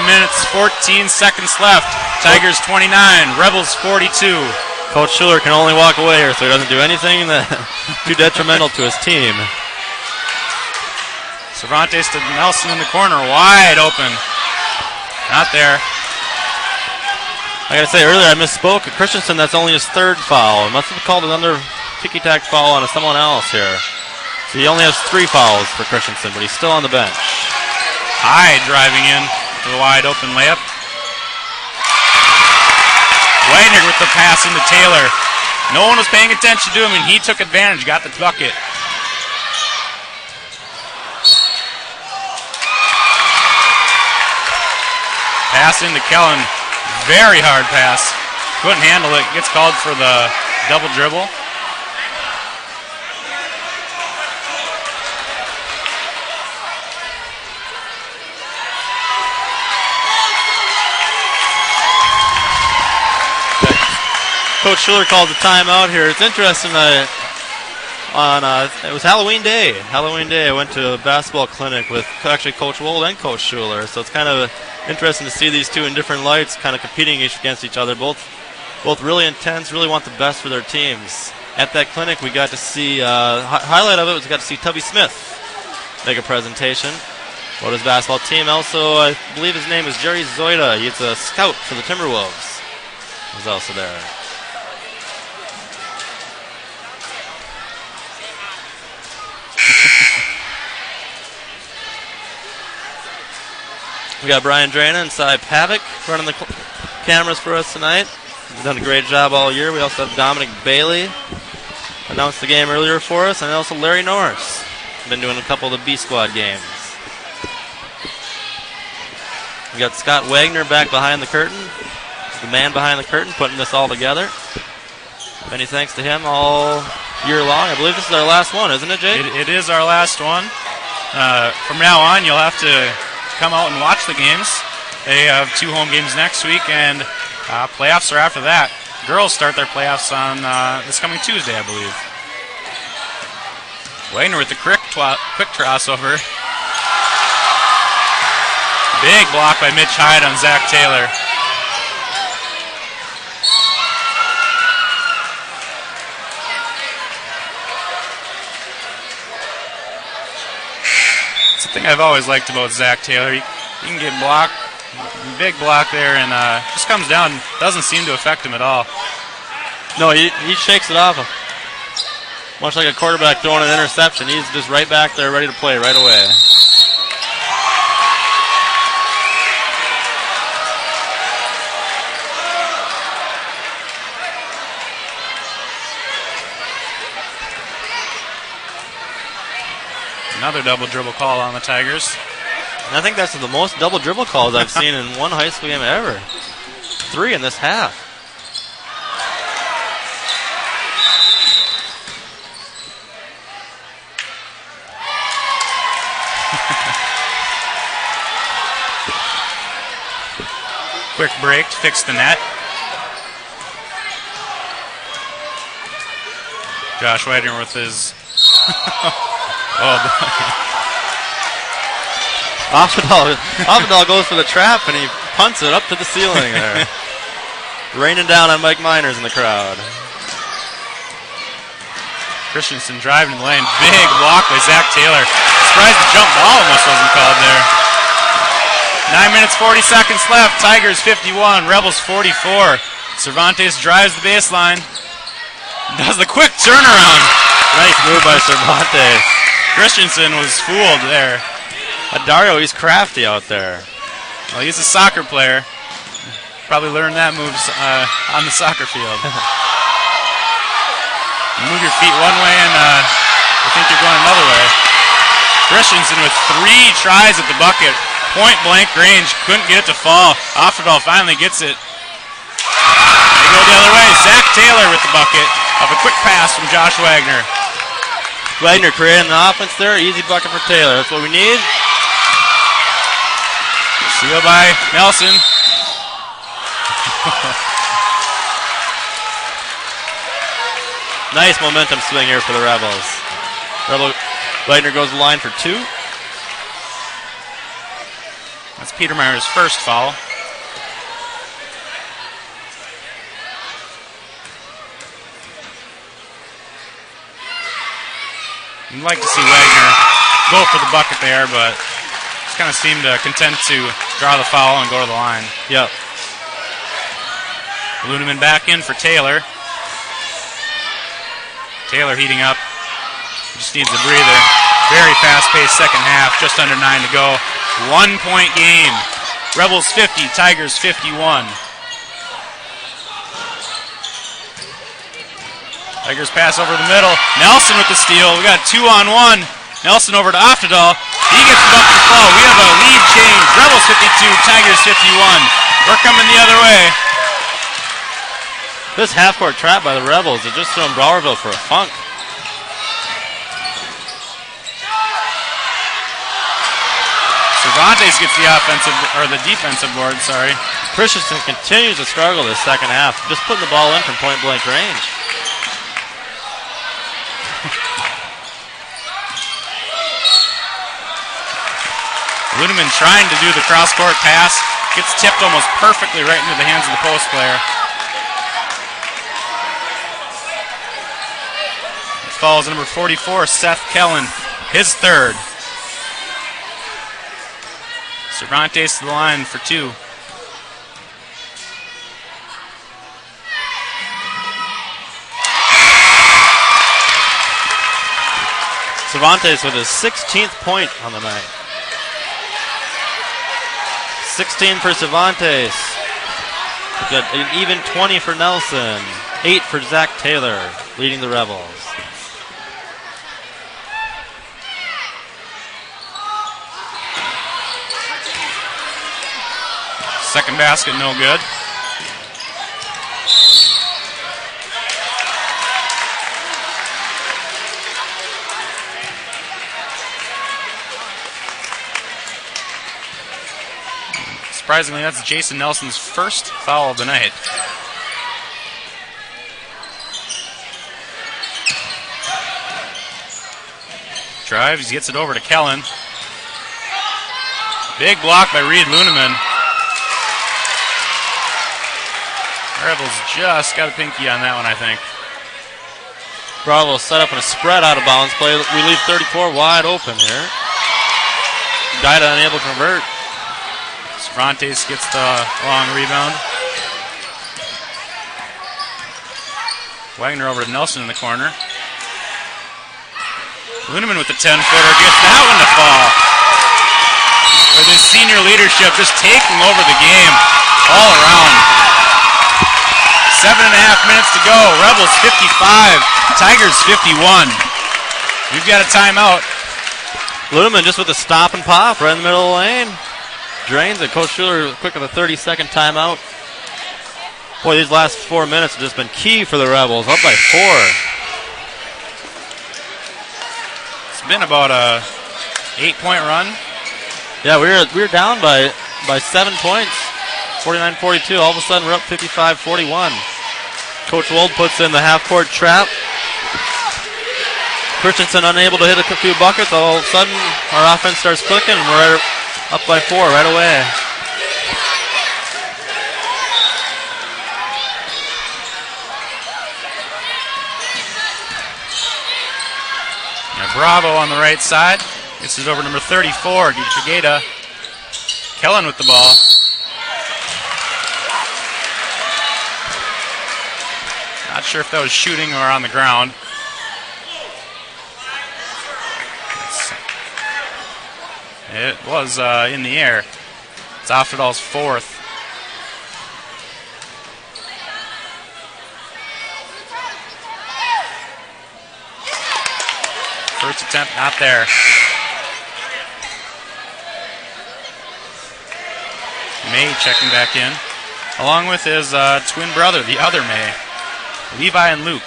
Minutes, 14 seconds left. Tigers 29, Rebels 42. Coach Schuler can only walk away here, so he doesn't do anything that too detrimental to his team. Cervantes to Nelson in the corner, wide open. Not there. I gotta say, earlier I misspoke. Christensen, that's only his third foul. Must have called another ticky-tack foul on someone else here. So he only has 3 fouls for Christensen, but he's still on the bench. Hyde driving in. The wide open layup. Wagner with the pass into Taylor. No one was paying attention to him, and he took advantage, got the bucket. Pass into Kellen. Very hard pass. Couldn't handle it. Gets called for the double dribble. Coach Schuler calls a timeout here. It's interesting. It was Halloween Day. Halloween Day, I went to a basketball clinic with actually Coach Wold and Coach Schuler. So it's kind of interesting to see these two in different lights, kind of competing against each other. Both really intense, really want the best for their teams. At that clinic, we got to see, highlight of it was we got to see Tubby Smith make a presentation about his basketball team. Also, I believe his name is Jerry Zoida. He's a scout for the Timberwolves. He's also there. We got Brian Drana and Cy Pavic running the cameras for us tonight. He's done a great job all year. We also have Dominic Bailey announced the game earlier for us, and also Larry Norris. Been doing a couple of the B Squad games. We got Scott Wagner back behind the curtain. The man behind the curtain putting this all together. Many thanks to him all year long. I believe this is our last one, isn't it, Jake? It is our last one. From now on, you'll have to come out and watch the games. They have 2 home games next week, and playoffs are after that. Girls start their playoffs on this coming Tuesday, I believe. Wagner with the quick crossover. Big block by Mitch Hyde on Zach Taylor. It's the thing I've always liked about Zach Taylor. He can get blocked, big block there, and just comes down. Doesn't seem to affect him at all. No, he shakes it off. Much like a quarterback throwing an interception. He's just right back there ready to play right away. Another double dribble call on the Tigers. And I think that's the most double dribble calls I've seen in one high school game ever. 3 in this half. Quick break to fix the net. Josh Wagner with his... oh, boy. Offenball goes for the trap, and he punts it up to the ceiling there. Raining down on Mike Miners in the crowd. Christensen driving in the lane. Big block by Zach Taylor. Surprised the jump ball almost wasn't called there. 9 minutes, 40 seconds left. Tigers 51, Rebels 44. Cervantes drives the baseline. Does the quick turnaround. Nice move by Cervantes. Christensen was fooled there. Dario, he's crafty out there. Well, he's a soccer player. Probably learned that moves on the soccer field. You move your feet one way and I think you're going another way. Christensen with 3 tries at the bucket. Point blank range, couldn't get it to fall. Offerdal finally gets it. They go the other way. Zach Taylor with the bucket of a quick pass from Josh Wagner. Wagner creating the offense there. Easy bucket for Taylor. That's what we need. Steal by Nelson. Nice momentum swing here for the Rebels. Wagner goes to the line for 2. That's Petermeyer's first foul. You'd like to see Wagner go for the bucket there, but just kind of seemed content to draw the foul and go to the line. Yep. Luneman back in for Taylor. Taylor heating up. Just needs a breather. Very fast-paced second half. Just under 9 to go. 1-point game. Rebels 50, Tigers 51. Tigers pass over the middle. Nelson with the steal. We got 2-on-1. Nelson over to Oftedal. He gets the bucket to fall. We have a lead change. Rebels 52, Tigers 51. We're coming the other way. This half-court trap by the Rebels is just throwing Browerville for a funk. Cervantes gets the defensive board, sorry. Christensen continues to struggle this second half, just putting the ball in from point-blank range. Ludeman trying to do the cross-court pass. Gets tipped almost perfectly right into the hands of the post player. Falls number 44, Seth Kellen, his third. Cervantes to the line for two. Cervantes with his 16th point on the night. 16 for Cervantes. We've got an even 20 for Nelson. 8 for Zach Taylor, leading the Rebels. Second basket, no good. Surprisingly, that's Jason Nelson's first foul of the night. Drives, gets it over to Kellen. Big block by Reed Luneman. Rebels just got a pinky on that one, I think. Bravo set up in a spread out of bounds play. We leave 34 wide open here. Guida unable to convert. Cervantes gets the long rebound. Wagner over to Nelson in the corner. Luneman with the 10-footer gets that one to fall. With his senior leadership just taking over the game all around. 7.5 minutes to go. Rebels 55, Tigers 51. We've got a timeout. Luneman just with a stop and pop right in the middle of the lane. Drains it. Coach Schuler quick with a 30-second timeout. Boy, these last 4 minutes have just been key for the Rebels. Up by 4. It's been about a 8-point run. Yeah, we were down by 7 points. 49-42. All of a sudden, we're up 55-41. Coach Wold puts in the half-court trap. Christensen unable to hit a few buckets. All of a sudden, our offense starts clicking, and we're up by 4 right away. Now Bravo on the right side. This is over number 34, Gita. Kellen with the ball. Not sure if that was shooting or on the ground. It was in the air. It's Offerdal's fourth. First attempt, not there. May checking back in, along with his twin brother, the other May. Levi and Luke.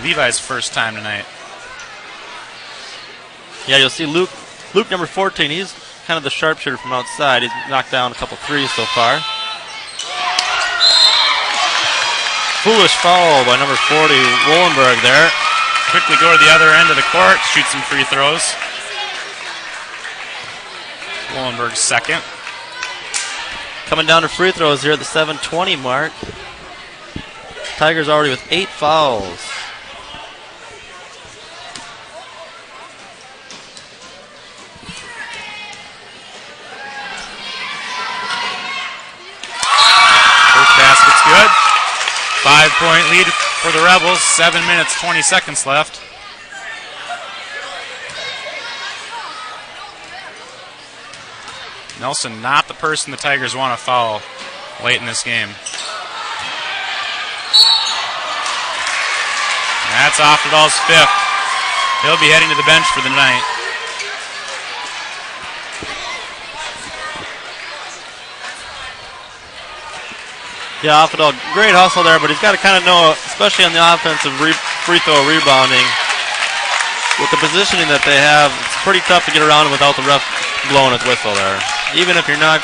Levi's first time tonight. Yeah, you'll see Luke number 14. He's kind of the sharpshooter from outside. He's knocked down a couple threes so far. Foolish foul by number 40, Wollenberg there. Quickly go to the other end of the court, shoot some free throws. Wollenberg's second. Coming down to free throws here at the 7:20 mark. Tigers already with 8 fouls. First basket's good. 5-point lead for the Rebels. 7 minutes, 20 seconds left. Nelson not the person the Tigers want to foul late in this game. That's Offerdal's fifth. He'll be heading to the bench for the night. Yeah, Offerdal, great hustle there, but he's got to kind of know, especially on the offensive free throw rebounding, with the positioning that they have, it's pretty tough to get around him without the ref blowing his whistle there. even if you're not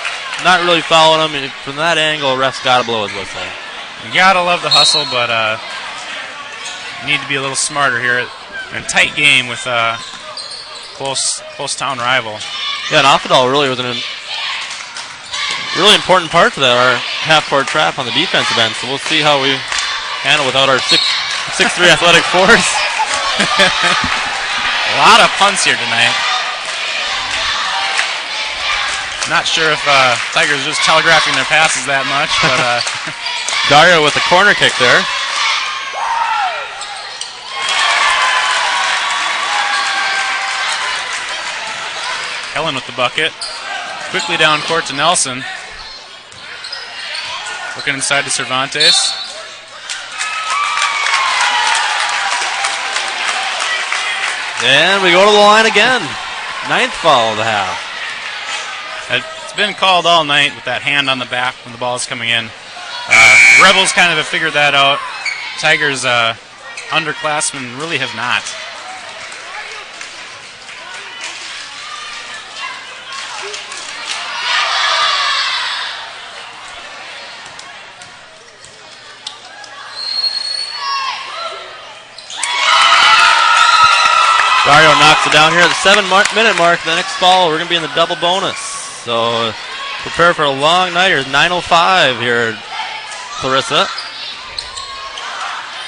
really following them, from that angle, ref's got to blow his whistle. You gotta love the hustle, but you need to be a little smarter here in a tight game with a close town rival. Yeah, and Offedal really was a really important part to that, our half-court trap on the defensive end. So we'll see how we handle without our 6'3" athletic force. A lot of punts here tonight. Not sure if Tigers are just telegraphing their passes that much, but Dario with the corner kick there. Kellen with the bucket. Quickly down court to Nelson. Looking inside to Cervantes. And we go to the line again. 9th foul of the half. It's been called all night with that hand on the back when the ball is coming in. Rebels kind of have figured that out. Tigers, underclassmen, really have not. Dario knocks it down here at the 7-minute mark. The next foul, we're going to be in the double bonus. So prepare for a long night. Here's 9:05 here at Clarissa.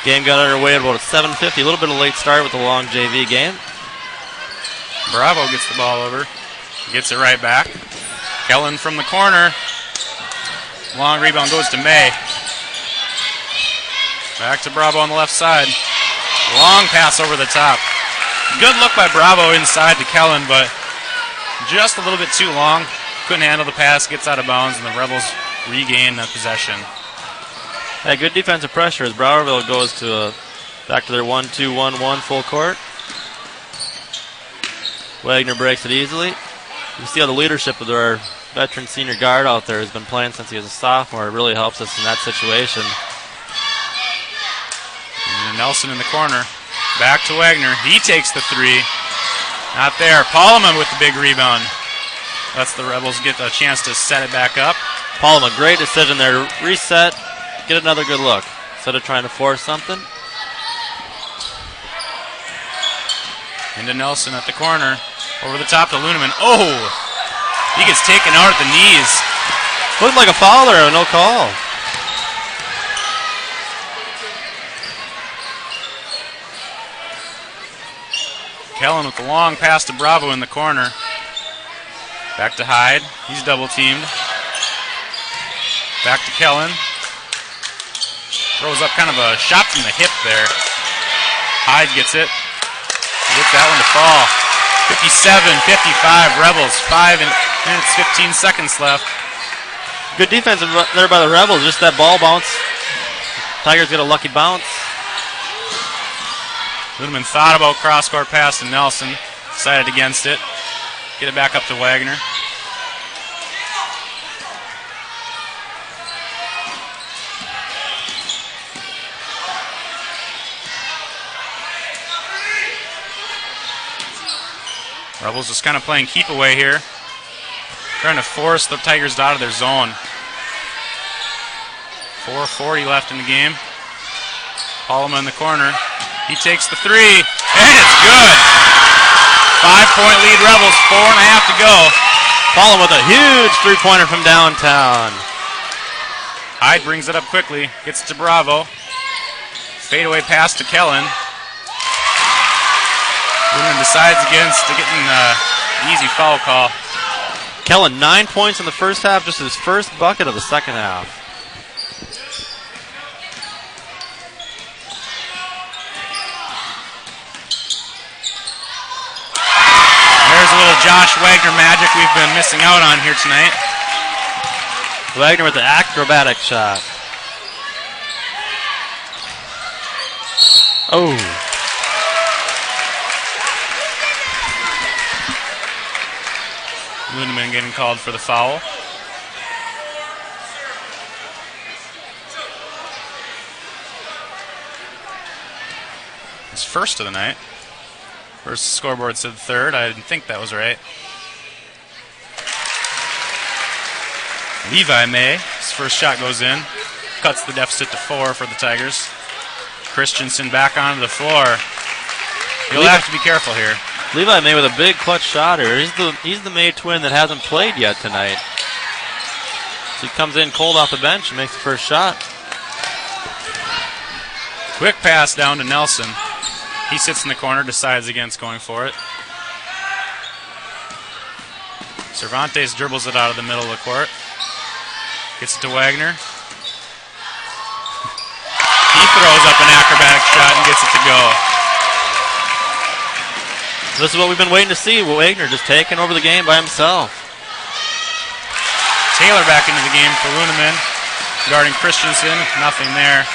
Game got underway at about 7:50. A little bit of a late start with the long JV game. Bravo gets the ball over. Gets it right back. Kellen from the corner. Long rebound goes to May. Back to Bravo on the left side. Long pass over the top. Good look by Bravo inside to Kellen, but just a little bit too long. Couldn't handle the pass, gets out of bounds, and the Rebels regain the possession. Yeah, good defensive pressure as Browerville goes to back to their 1-2-1-1 full court. Wagner breaks it easily. You see how the leadership of their veteran senior guard out there has been playing since he was a sophomore. It really helps us in that situation. And Nelson in the corner. Back to Wagner. He takes the three. Not there. Paulman with the big rebound. Lets the Rebels get a chance to set it back up. Paulman, great decision there to reset, get another good look instead of trying to force something. Into Nelson at the corner. Over the top to Luneman. Oh! He gets taken out at the knees. Looked like a foul there, no call. Kellen with the long pass to Bravo in the corner. Back to Hyde. He's double teamed. Back to Kellen. Throws up kind of a shot from the hip there. Hyde gets it. Gets that one to fall. 57-55 Rebels. 5 minutes, 15 seconds left. Good defense there by the Rebels. Just that ball bounce. Tigers get a lucky bounce. Ludeman thought about cross-court pass to Nelson. Decided against it. Get it back up to Wagner. Rebels just kind of playing keep away here. Trying to force the Tigers out of their zone. 4:40 left in the game. Palma in the corner. He takes the three, and it's good. 5-point lead Rebels, 4.5 to go. Palma with a huge three-pointer from downtown. Hyde brings it up quickly, gets it to Bravo. Fadeaway pass to Kellen. Lumen decides against getting an easy foul call. Kellen, 9 points in the first half, just his first bucket of the second half. There's a little Josh Wagner magic we've been missing out on here tonight. Wagner with the acrobatic shot. Oh. Luneman getting called for the foul. It's first of the night. First scoreboard said third. I didn't think that was right. Levi May, his first shot goes in. Cuts the deficit to 4 for the Tigers. Christensen back onto the floor. You'll have to be careful here. Levi May with a big clutch shot here. He's the May twin that hasn't played yet tonight. So he comes in cold off the bench and makes the first shot. Quick pass down to Nelson. He sits in the corner, decides against going for it. Cervantes dribbles it out of the middle of the court. Gets it to Wagner. He throws up an acrobatic shot and gets it to go. This is what we've been waiting to see. Wagner just taking over the game by himself. Taylor back into the game for Luneman. Guarding Christensen. Nothing there.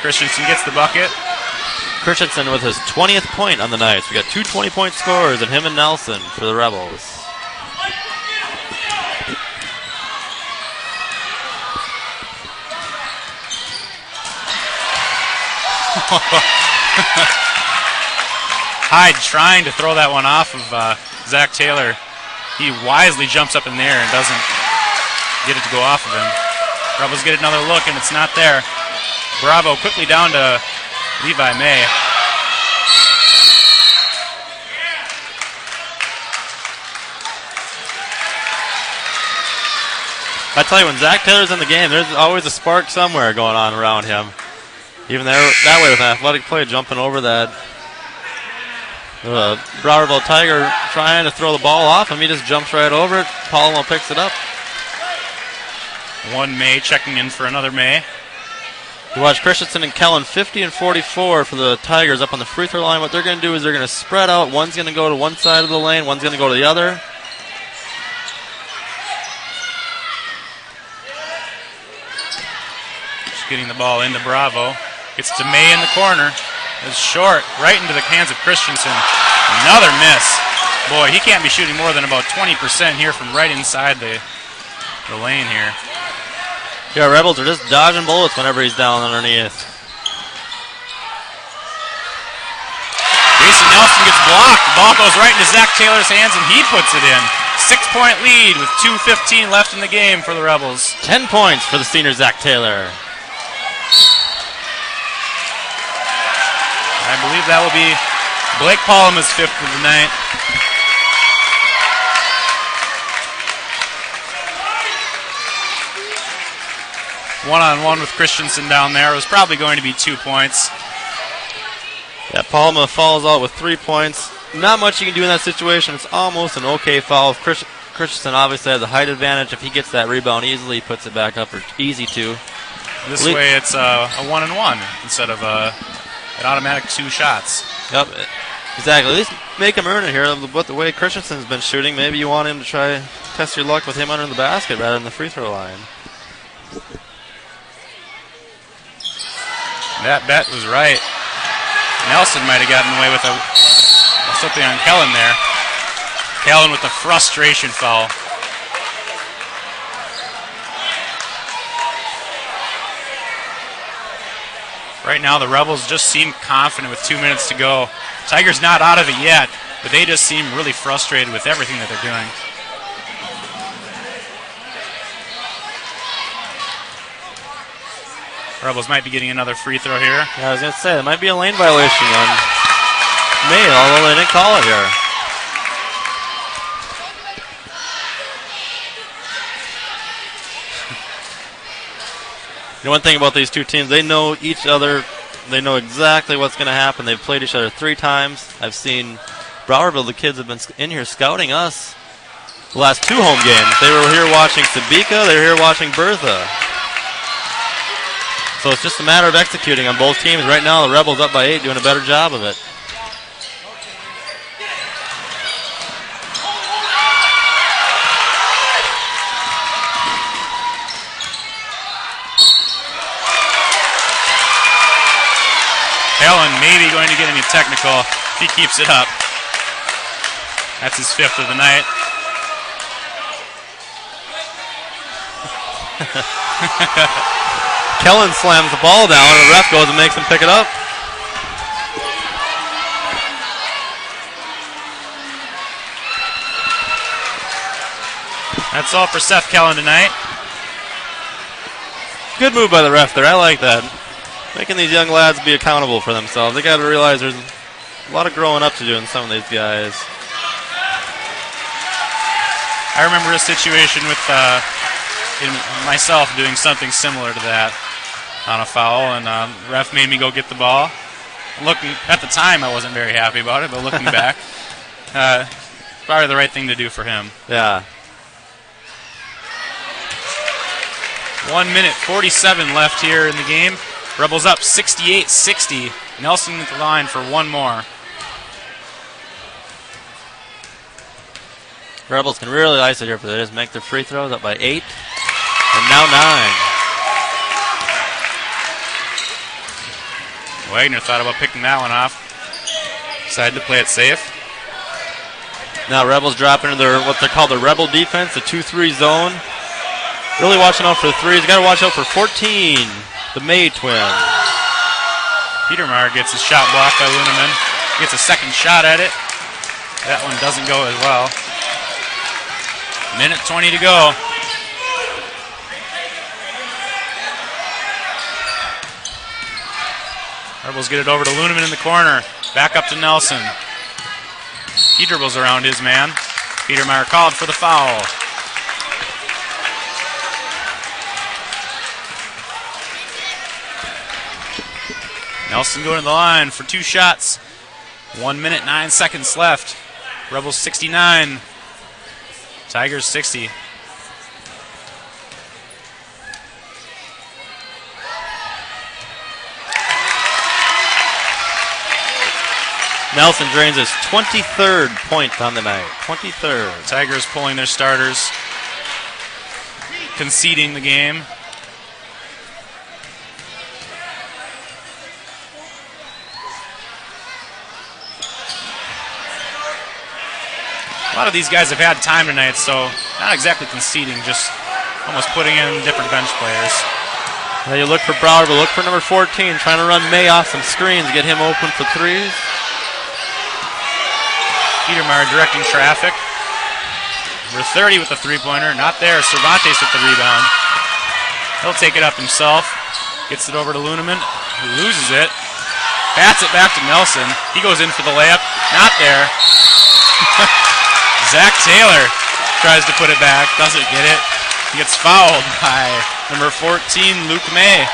Christensen gets the bucket. Christensen with his 20th point on the night. So we got two 20-point scorers and him and Nelson for the Rebels. Hyde trying to throw that one off of Zach Taylor. He wisely jumps up in the air and doesn't get it to go off of him. Rebels get another look and it's not there. Bravo quickly down to Levi May. I tell you, when Zach Taylor's in the game, there's always a spark somewhere going on around him. Even there, that way with an athletic play, jumping over that. Browerville Tiger trying to throw the ball off him. He just jumps right over it. Palmo picks it up. One May checking in for another May. You watch Christensen and Kellen 50 and 44 for the Tigers up on the free throw line. What they're going to do is they're going to spread out. One's going to go to one side of the lane. One's going to go to the other. Just getting the ball into Bravo. Gets to May in the corner. It's short, right into the hands of Christensen. Another miss. Boy, he can't be shooting more than about 20% here from right inside the lane here. Yeah, Rebels are just dodging bullets whenever he's down underneath. Jason Nelson gets blocked. The ball goes right into Zach Taylor's hands, and he puts it in. 6-point lead with 2:15 left in the game for the Rebels. 10 points for the senior Zach Taylor. I believe that will be Blake Palma's 5th of the night. One-on-one with Christensen down there. It was probably going to be 2 points. Yeah, Palma falls out with 3 points. Not much you can do in that situation. It's almost an okay foul. Christensen obviously has a height advantage. If he gets that rebound easily, he puts it back up, or easy to. This way it's a 1-and-1 instead of an automatic 2 shots. Yep, exactly. At least make him earn it here. But the way Christensen's been shooting, maybe you want him to try test your luck with him under the basket rather than the free throw line. That bet was right. Nelson might have gotten away with something on Kellen there. Kellen with the frustration foul. Right now, the Rebels just seem confident with 2 minutes to go. Tigers not out of it yet, but they just seem really frustrated with everything that they're doing. Rebels might be getting another free throw here. Yeah, I was going to say, there might be a lane violation on May, although they didn't call it here. The one thing about these two teams, they know each other. They know exactly what's going to happen. They've played each other 3 times. I've seen Browerville, the kids have been in here scouting us the last 2 home games. They were here watching Sabika. They were here watching Bertha. So it's just a matter of executing on both teams. Right now, the Rebels up by 8, doing a better job of it. Kellen maybe going to get any technical if he keeps it up. That's his 5th of the night. Kellen slams the ball down, and the ref goes and makes him pick it up. That's all for Seth Kellen tonight. Good move by the ref there. I like that. Making these young lads be accountable for themselves. They got to realize there's a lot of growing up to do in some of these guys. I remember a situation with myself doing something similar to that on a foul, and the ref made me go get the ball. Looking at the time, I wasn't very happy about it, but looking back, probably the right thing to do for him. Yeah. 1 minute 47 left here in the game. Rebels up 68-60. Nelson at the line for one more. Rebels can really ice it here, but they just make their free throws up by 8. And now 9. Wagner thought about picking that one off. Decided to play it safe. Now Rebels drop into their what they call the Rebel defense, the 2-3 zone. Really watching out for the threes. Got to watch out for 14, the May twin. Petermeyer gets his shot blocked by Luneman. Gets a second shot at it. That one doesn't go as well. Minute 20 to go. Rebels get it over to Luneman in the corner. Back up to Nelson. He dribbles around his man. Petermeyer called for the foul. Nelson going to the line for 2 shots. 1 minute, 9 seconds left. Rebels 69. Tigers 60. Nelson drains his 23rd point on the night. 23rd. Tigers pulling their starters. Conceding the game. A lot of these guys have had time tonight, so not exactly conceding, just almost putting in different bench players. Now you look for Browerville, look for number 14, trying to run May off some screens, get him open for threes. Petermeyer directing traffic. Number 30 with the three-pointer, not there. Cervantes with the rebound. He'll take it up himself. Gets it over to Luneman, who loses it. Bats it back to Nelson. He goes in for the layup, not there. Zach Taylor tries to put it back, doesn't get it. He gets fouled by number 14, Luke May.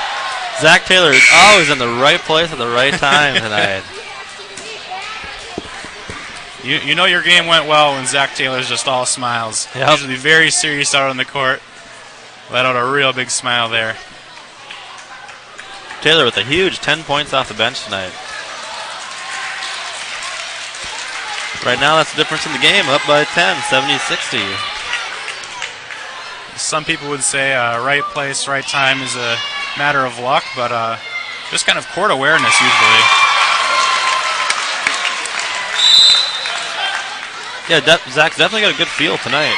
Zach Taylor is always in the right place at the right time tonight. You know your game went well when Zach Taylor's just all smiles. Yep. Usually very serious out on the court. Let out a real big smile there. Taylor with a huge 10 points off the bench tonight. Right now, that's the difference in the game, up by 10, 70-60. Some people would say right place, right time is a matter of luck, but just kind of court awareness usually. Yeah, Zach's definitely got a good feel tonight.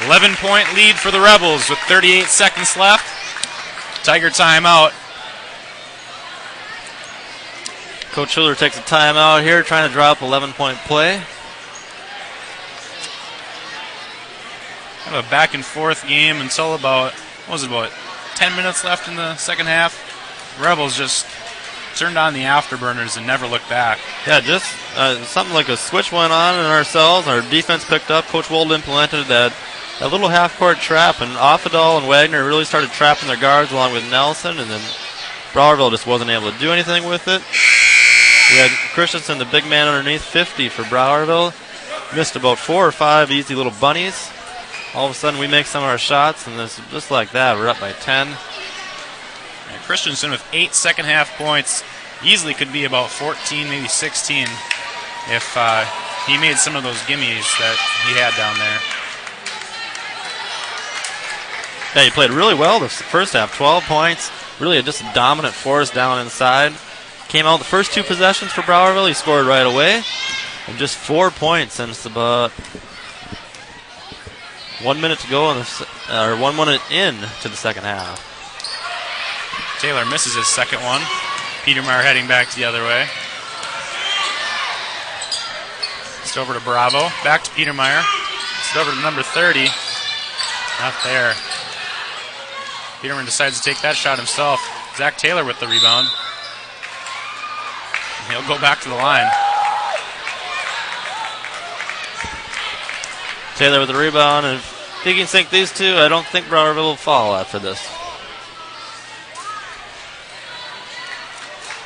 11-point lead for the Rebels with 38 seconds left. Tiger timeout. Coach Schiller takes a timeout here, trying to drop 11-point play. Kind of a back and forth game until about, 10 minutes left in the second half. Rebels just turned on the afterburners and never looked back. Yeah, just something like a switch went on in ourselves. Our defense picked up. Coach Wold implemented that little half-court trap, and Offedal and Wagner really started trapping their guards along with Nelson, and then Browerville just wasn't able to do anything with it. We had Christensen, the big man underneath, 50 for Browerville. Missed about 4 or 5 easy little bunnies. All of a sudden, we make some of our shots, and just like that, we're up by 10. And Christensen with 8 second-half points. Easily could be about 14, maybe 16, if he made some of those gimmies that he had down there. Yeah, he played really well the first half, 12 points. Really just a dominant force down inside. Came out the first 2 possessions for Browerville. He scored right away. And just 4 points since about 1 minute to go, 1 minute in to the second half. Taylor misses his second one. Petermeyer heading back the other way. Just over to Bravo. Back to Petermeyer. Gets it over to number 30. Not there. Peterman decides to take that shot himself. Zach Taylor with the rebound. He'll go back to the line. Taylor with the rebound, and if he can sink these two, I don't think Browerville will fall after this.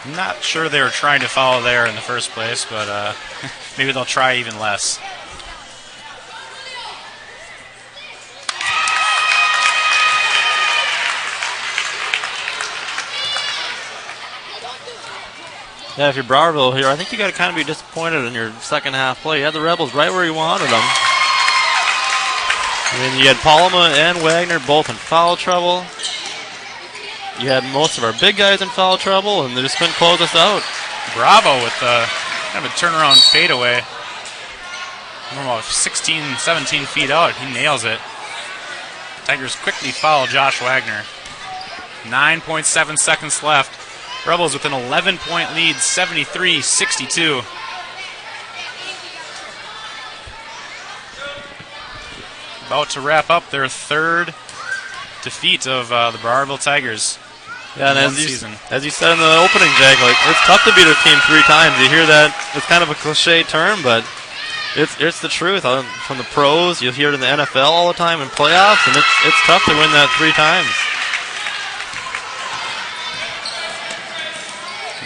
I'm not sure they were trying to foul there in the first place, but maybe they'll try even less. Yeah, if you're Browerville here, I think you got to kind of be disappointed in your second half play. You had the Rebels right where you wanted them. I mean, you had Palma and Wagner both in foul trouble. You had most of our big guys in foul trouble, and they just couldn't close us out. Bravo with kind of a turnaround fadeaway. From about 16, 17 feet out. He nails it. Tigers quickly foul Josh Wagner. 9.7 seconds left. Rebels with an 11-point lead, 73-62. About to wrap up their third defeat of the Browerville Tigers. Yeah, and as you said in the opening, Jack, like, it's tough to beat a team 3 times. You hear that, it's kind of a cliche term, but it's the truth. From the pros, you hear it in the NFL all the time in playoffs, and it's tough to win that 3 times.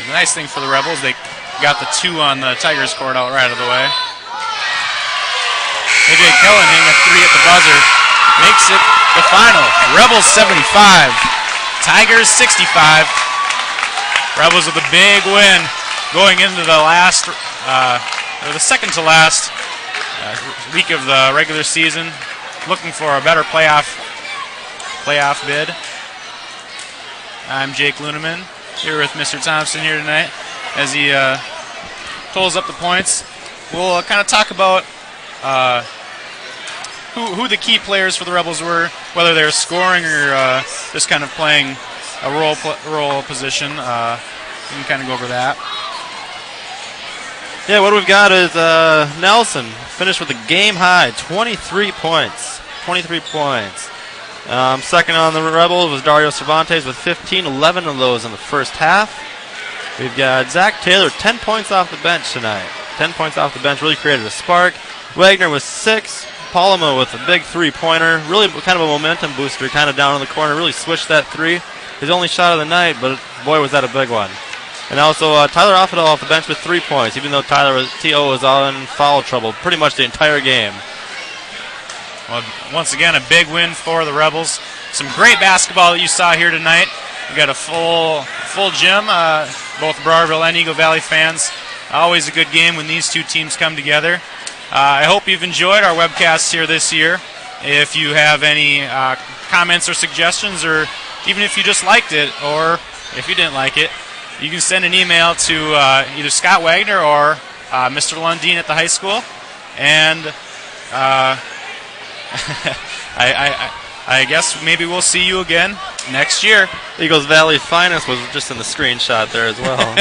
The nice thing for the Rebels, they got the 2 on the Tigers court out right of the way. A.J. Killenhing, a 3 at the buzzer, makes it the final. Rebels 75, Tigers 65. Rebels with a big win going into the last, or the second to last week of the regular season, looking for a better playoff bid. I'm Jake Luneman, here with Mr. Thompson here tonight as he totals up the points. We'll kind of talk about who the key players for the Rebels were, whether they're scoring or just kind of playing a role position. We can kind of go over that. Yeah, what we've got is Nelson finished with a game high, 23 points. 23 points. Second on the Rebels was Dario Cervantes with 15, 11 of those in the first half. We've got Zach Taylor, 10 points off the bench tonight. 10 points off the bench, really created a spark. Wagner with 6. Palma with a big 3-pointer. Really kind of a momentum booster, kind of down in the corner. Really switched that 3. His only shot of the night, but boy, was that a big one. And also Tyler Offedal off the bench with 3 points, even though T.O. was all in foul trouble pretty much the entire game. Well, once again, a big win for the Rebels. Some great basketball that you saw here tonight. We got a full gym, both Browerville and Eagle Valley fans. Always a good game when these two teams come together. I hope you've enjoyed our webcast here this year. If you have any comments or suggestions, or even if you just liked it, or if you didn't like it, you can send an email to either Scott Wagner or Mr. Lundeen at the high school. And I guess maybe we'll see you again next year. Eagles Valley Finest was just in the screenshot there as well.